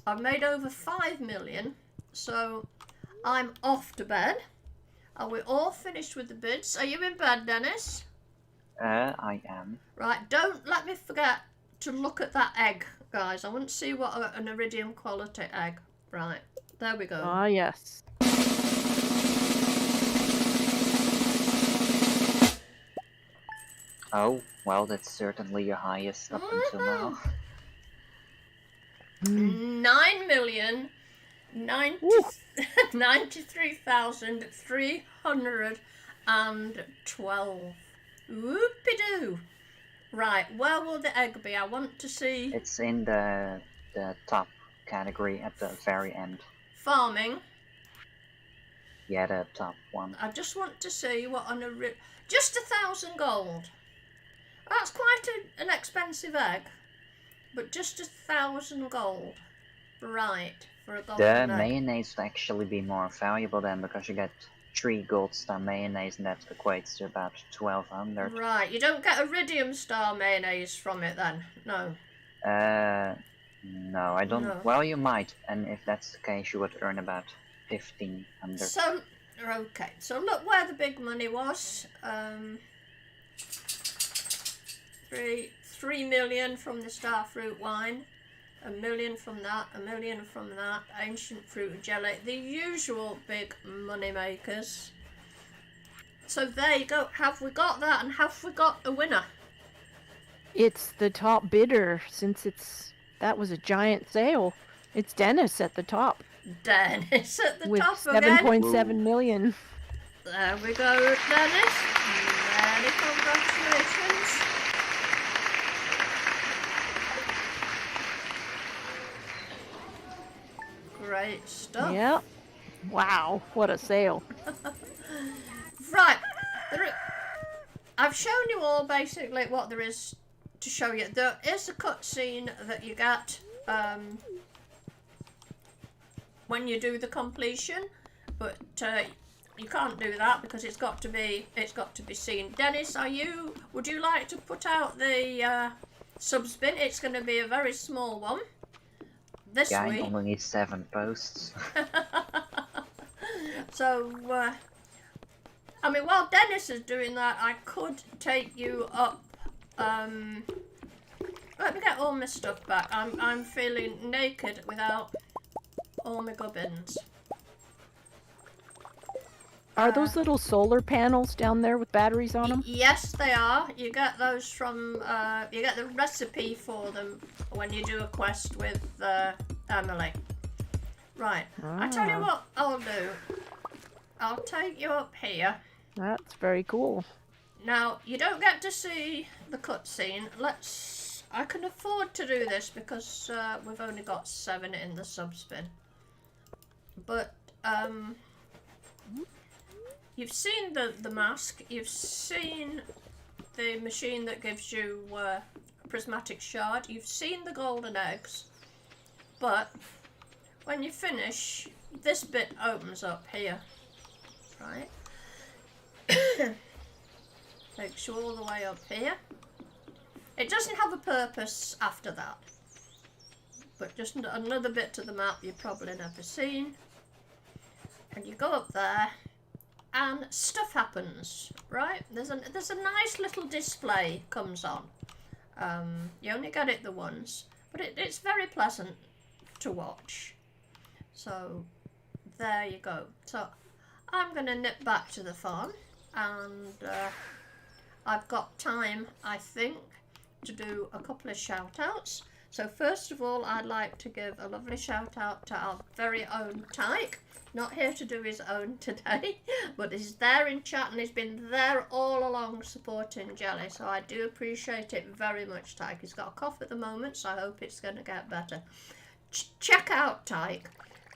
I've made over 5 million. So, I'm off to bed. Are we all finished with the bids? Are you in bed, Dennis? I am. Right, don't let me forget to look at that egg, guys. I want to see what an iridium quality egg. Right, there we go. Ah, yes. Oh, well, that's certainly your highest up until now. 93,312. Whoopie-doo. Right, where will the egg be? I want to see... It's in the top category at the very end. Farming. Yeah, the top one. I just want to see what on a... Just 1,000 gold. That's quite an expensive egg. But just 1,000 gold. Right, for a golden The egg. mayonnaise will actually be more valuable then, because you get 3 gold star mayonnaise and that equates to about 1,200. Right, you don't get iridium star mayonnaise from it then? No. No, I don't. No. Well, you might, and if that's the case, you would earn about 1,500. So, okay, so look where the big money was. 3 million from the starfruit wine, 1 million from that, 1 million from that, ancient fruit and jelly, the usual big money makers. So there you go. Have we got that, and have we got a winner? It's the top bidder, since that was a giant sale. It's Dennis at the top. Dennis at the with top again. 7.7 million. There we go, Dennis. Many congratulations. Great stuff. Yep. Wow, what a sale. Right. I've shown you all basically what there is to show you. There is a cutscene that you get when you do the completion, but you can't do that because it's got to be seen. Dennis, would you like to put out the subs bin? It's going to be a very small one this Yeah, week. I only need 7 posts. So, I mean, while Dennis is doing that, I could take you up. Let me get all my stuff back. I'm feeling naked without all my gubbins. Are those little solar panels down there with batteries on them? Yes, they are. You get those from. You get the recipe for them when you do a quest with Emily. Right. I tell you what I'll do. I'll take you up here. That's very cool. Now, you don't get to see the cutscene. I can afford to do this because we've only got 7 in the subspin. But, you've seen the mask. You've seen the machine that gives you a prismatic shard. You've seen the golden eggs. But, when you finish, this bit opens up here. Right? Takes you all the way up here. It doesn't have a purpose after that. But just another bit to the map you've probably never seen. And you go up there and stuff happens, right? There's a nice little display comes on. You only get it the once, but it's very pleasant to watch. So there you go. So I'm going to nip back to the farm, and I've got time, I think, to do a couple of shout outs. So first of all, I'd like to give a lovely shout out to our very own Tyke. Not here to do his own today, but he's there in chat and he's been there all along supporting Jelly. So I do appreciate it very much, Tyke. He's got a cough at the moment, so I hope it's going to get better. Check out Tyke.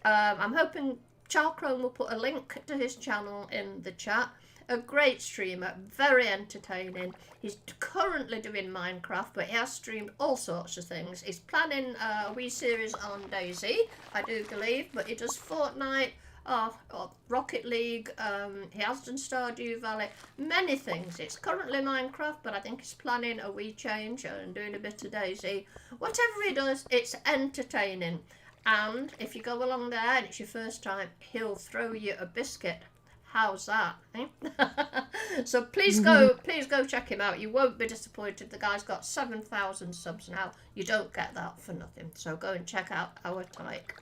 I'm hoping Charcrone will put a link to his channel in the chat. A great streamer, very entertaining. He's currently doing Minecraft, but he has streamed all sorts of things. He's planning a wee series on Daisy, I do believe, but he does Fortnite, Rocket League, he has done Stardew Valley, many things. It's currently Minecraft, but I think he's planning a wee change and doing a bit of Daisy. Whatever he does, it's entertaining. And if you go along there and it's your first time, he'll throw you a biscuit. How's that? Eh? So please go check him out. You won't be disappointed. The guy's got 7,000 subs now. You don't get that for nothing. So go and check out our Tyke.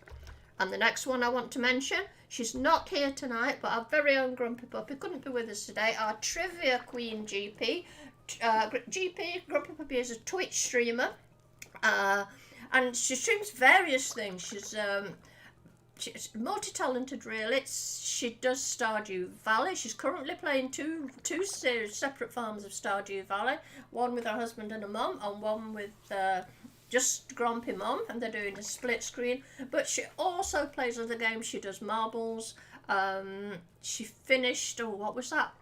And the next one I want to mention, she's not here tonight, but our very own Grumpy Puppy couldn't be with us today. Our Trivia Queen GP. Grumpy Puppy is a Twitch streamer. And she streams various things. She's multi-talented really. She does Stardew Valley. She's currently playing two separate farms of Stardew Valley. One with her husband and a mum, and one with just Grumpy Mum, and they're doing a split screen. But she also plays other games. She does marbles. She finished, what was that?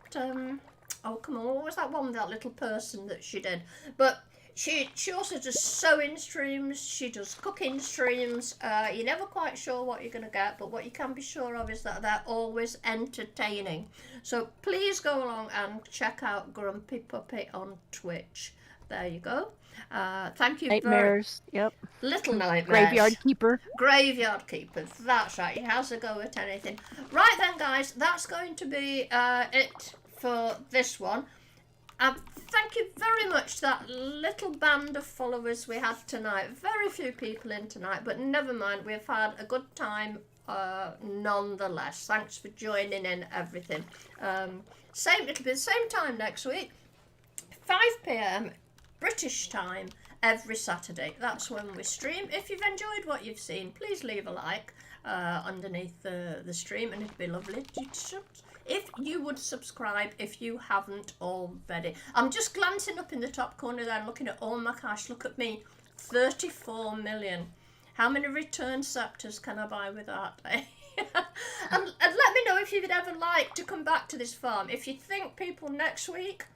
Oh come on, what was that one with that little person that she did? But She also does sewing streams, she does cooking streams. You're never quite sure what you're going to get, but what you can be sure of is that they're always entertaining. So please go along and check out Grumpy Puppy on Twitch. There you go. Thank you. Nightmares, yep. Little nightmares. Graveyard Keeper. Graveyard Keeper, that's right. He has a go at anything. Right then, guys, that's going to be it for this one. Thank you very much to that little band of followers we had tonight. Very few people in tonight, but never mind. We've had a good time nonetheless. Thanks for joining in everything. It'll be the same time next week, 5 p.m. British time every Saturday. That's when we stream. If you've enjoyed what you've seen, please leave a like underneath the stream, and it'd be lovely if you would subscribe if you haven't already. I'm just glancing up in the top corner there and looking at all my cash. Look at me, 34 million. How many return scepters can I buy with that? and let me know if you'd ever like to come back to this farm. If you think people next week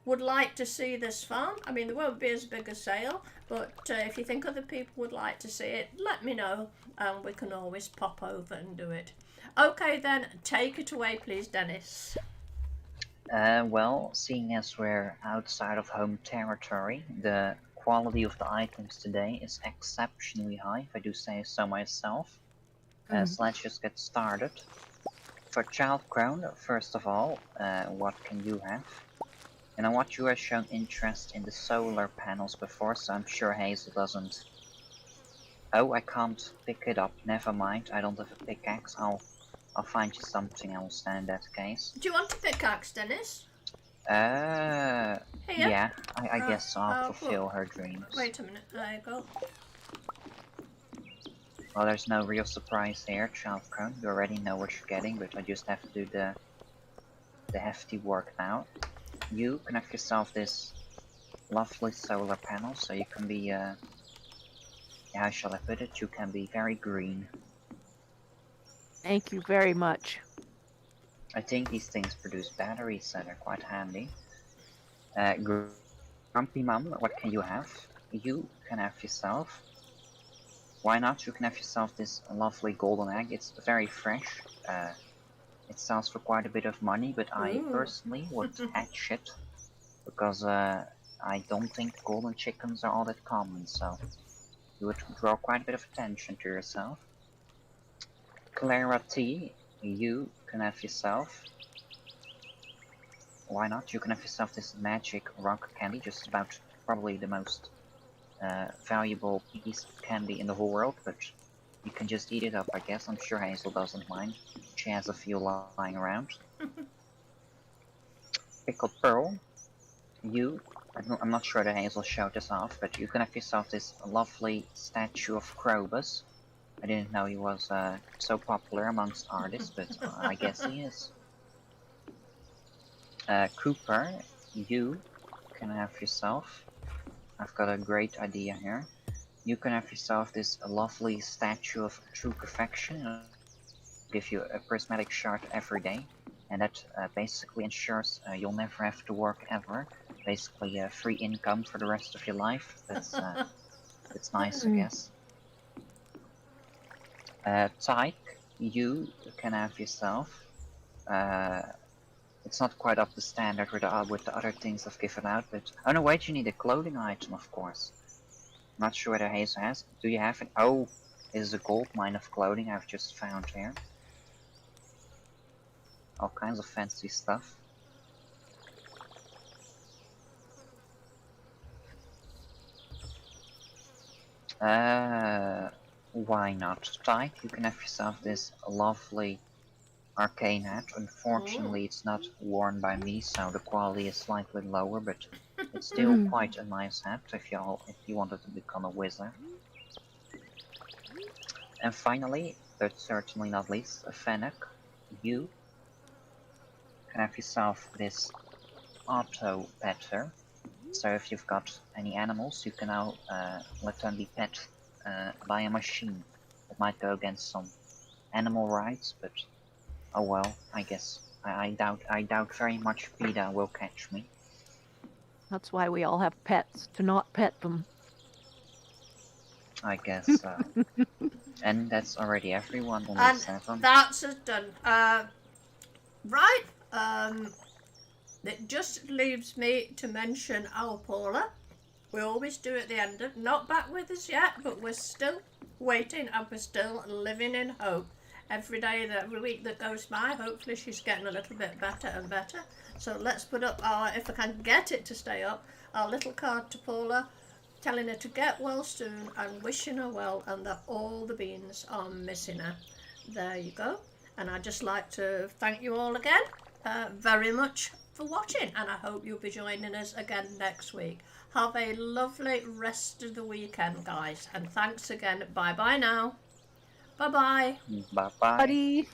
would like to see this farm, I mean, there won't be as big a sale, but if you think other people would like to see it, let me know, and we can always pop over and do it. Okay then, take it away please, Dennis. Well, seeing as we're outside of home territory, the quality of the items today is exceptionally high, if I do say so myself. So let's just get started. For Child Crown, first of all, what can you have? And I watch you have shown interest in the solar panels before, so I'm sure Hazel doesn't. Oh, I can't pick it up. Never mind, I don't have a pickaxe. I'll find you something else then in that case. Do you want a pickaxe, Dennis? Yeah, I guess so. I'll fulfill her dreams. Wait a minute, there you go. Well, there's no real surprise here, Child Crown. You already know what you're getting, but I just have to do the hefty work now. You can have yourself this lovely solar panel, so you can be, how shall I put it? You can be very green. Thank you very much. I think these things produce batteries, so they're quite handy. Grumpy Mum, what can you have? You can have yourself. Why not? You can have yourself this lovely golden egg. It's very fresh. It sells for quite a bit of money, but I personally would hatch it because I don't think golden chickens are all that common, so you would draw quite a bit of attention to yourself. Clara T, you can have yourself. Why not? You can have yourself this magic rock candy, just about probably the most valuable piece of candy in the whole world, but You can just eat it up, I guess. I'm sure Hazel doesn't mind. She has a few lying around. Pickled Pearl, I'm not sure that Hazel showed this off, but you can have yourself this lovely statue of Krobus. I didn't know he was so popular amongst artists, but I guess he is. Cooper, you can have yourself. I've got a great idea here. You can have yourself this lovely statue of true perfection. It'll give you a prismatic shard every day, and that basically ensures you'll never have to work ever. Basically, free income for the rest of your life. That's nice, I guess. Tyke, you can have yourself. It's not quite up to standard with the other things I've given out, but oh no, wait, you need a clothing item, of course. Not sure whether Hazel has. Do you have it? Oh, this is a gold mine of clothing I've just found here. All kinds of fancy stuff. Why not? Tyke, you can have yourself this lovely arcane hat. Unfortunately, it's not worn by me, so the quality is slightly lower, but it's still quite a nice hat if you wanted to become a wizard. And finally, but certainly not least, Fennec, you can have yourself this auto petter. So if you've got any animals, you can now let them be pet by a machine. It might go against some animal rights, but oh well, I guess. I doubt very much PETA will catch me. That's why we all have pets, to not pet them. I guess so. And that's already everyone on And 7. that's us done. Right. It just leaves me to mention our Paula. We always do at the end of, not back with us yet, but we're still waiting and we're still living in hope. Every week that goes by, hopefully she's getting a little bit better and better. So let's put up our, if I can get it to stay up, our little card to Paula, telling her to get well soon and wishing her well, and that all the beans are missing her. There you go. And I'd just like to thank you all again very much for watching, and I hope you'll be joining us again next week. Have a lovely rest of the weekend, guys, and thanks again. Bye bye now. Bye bye. Bye bye. Buddy.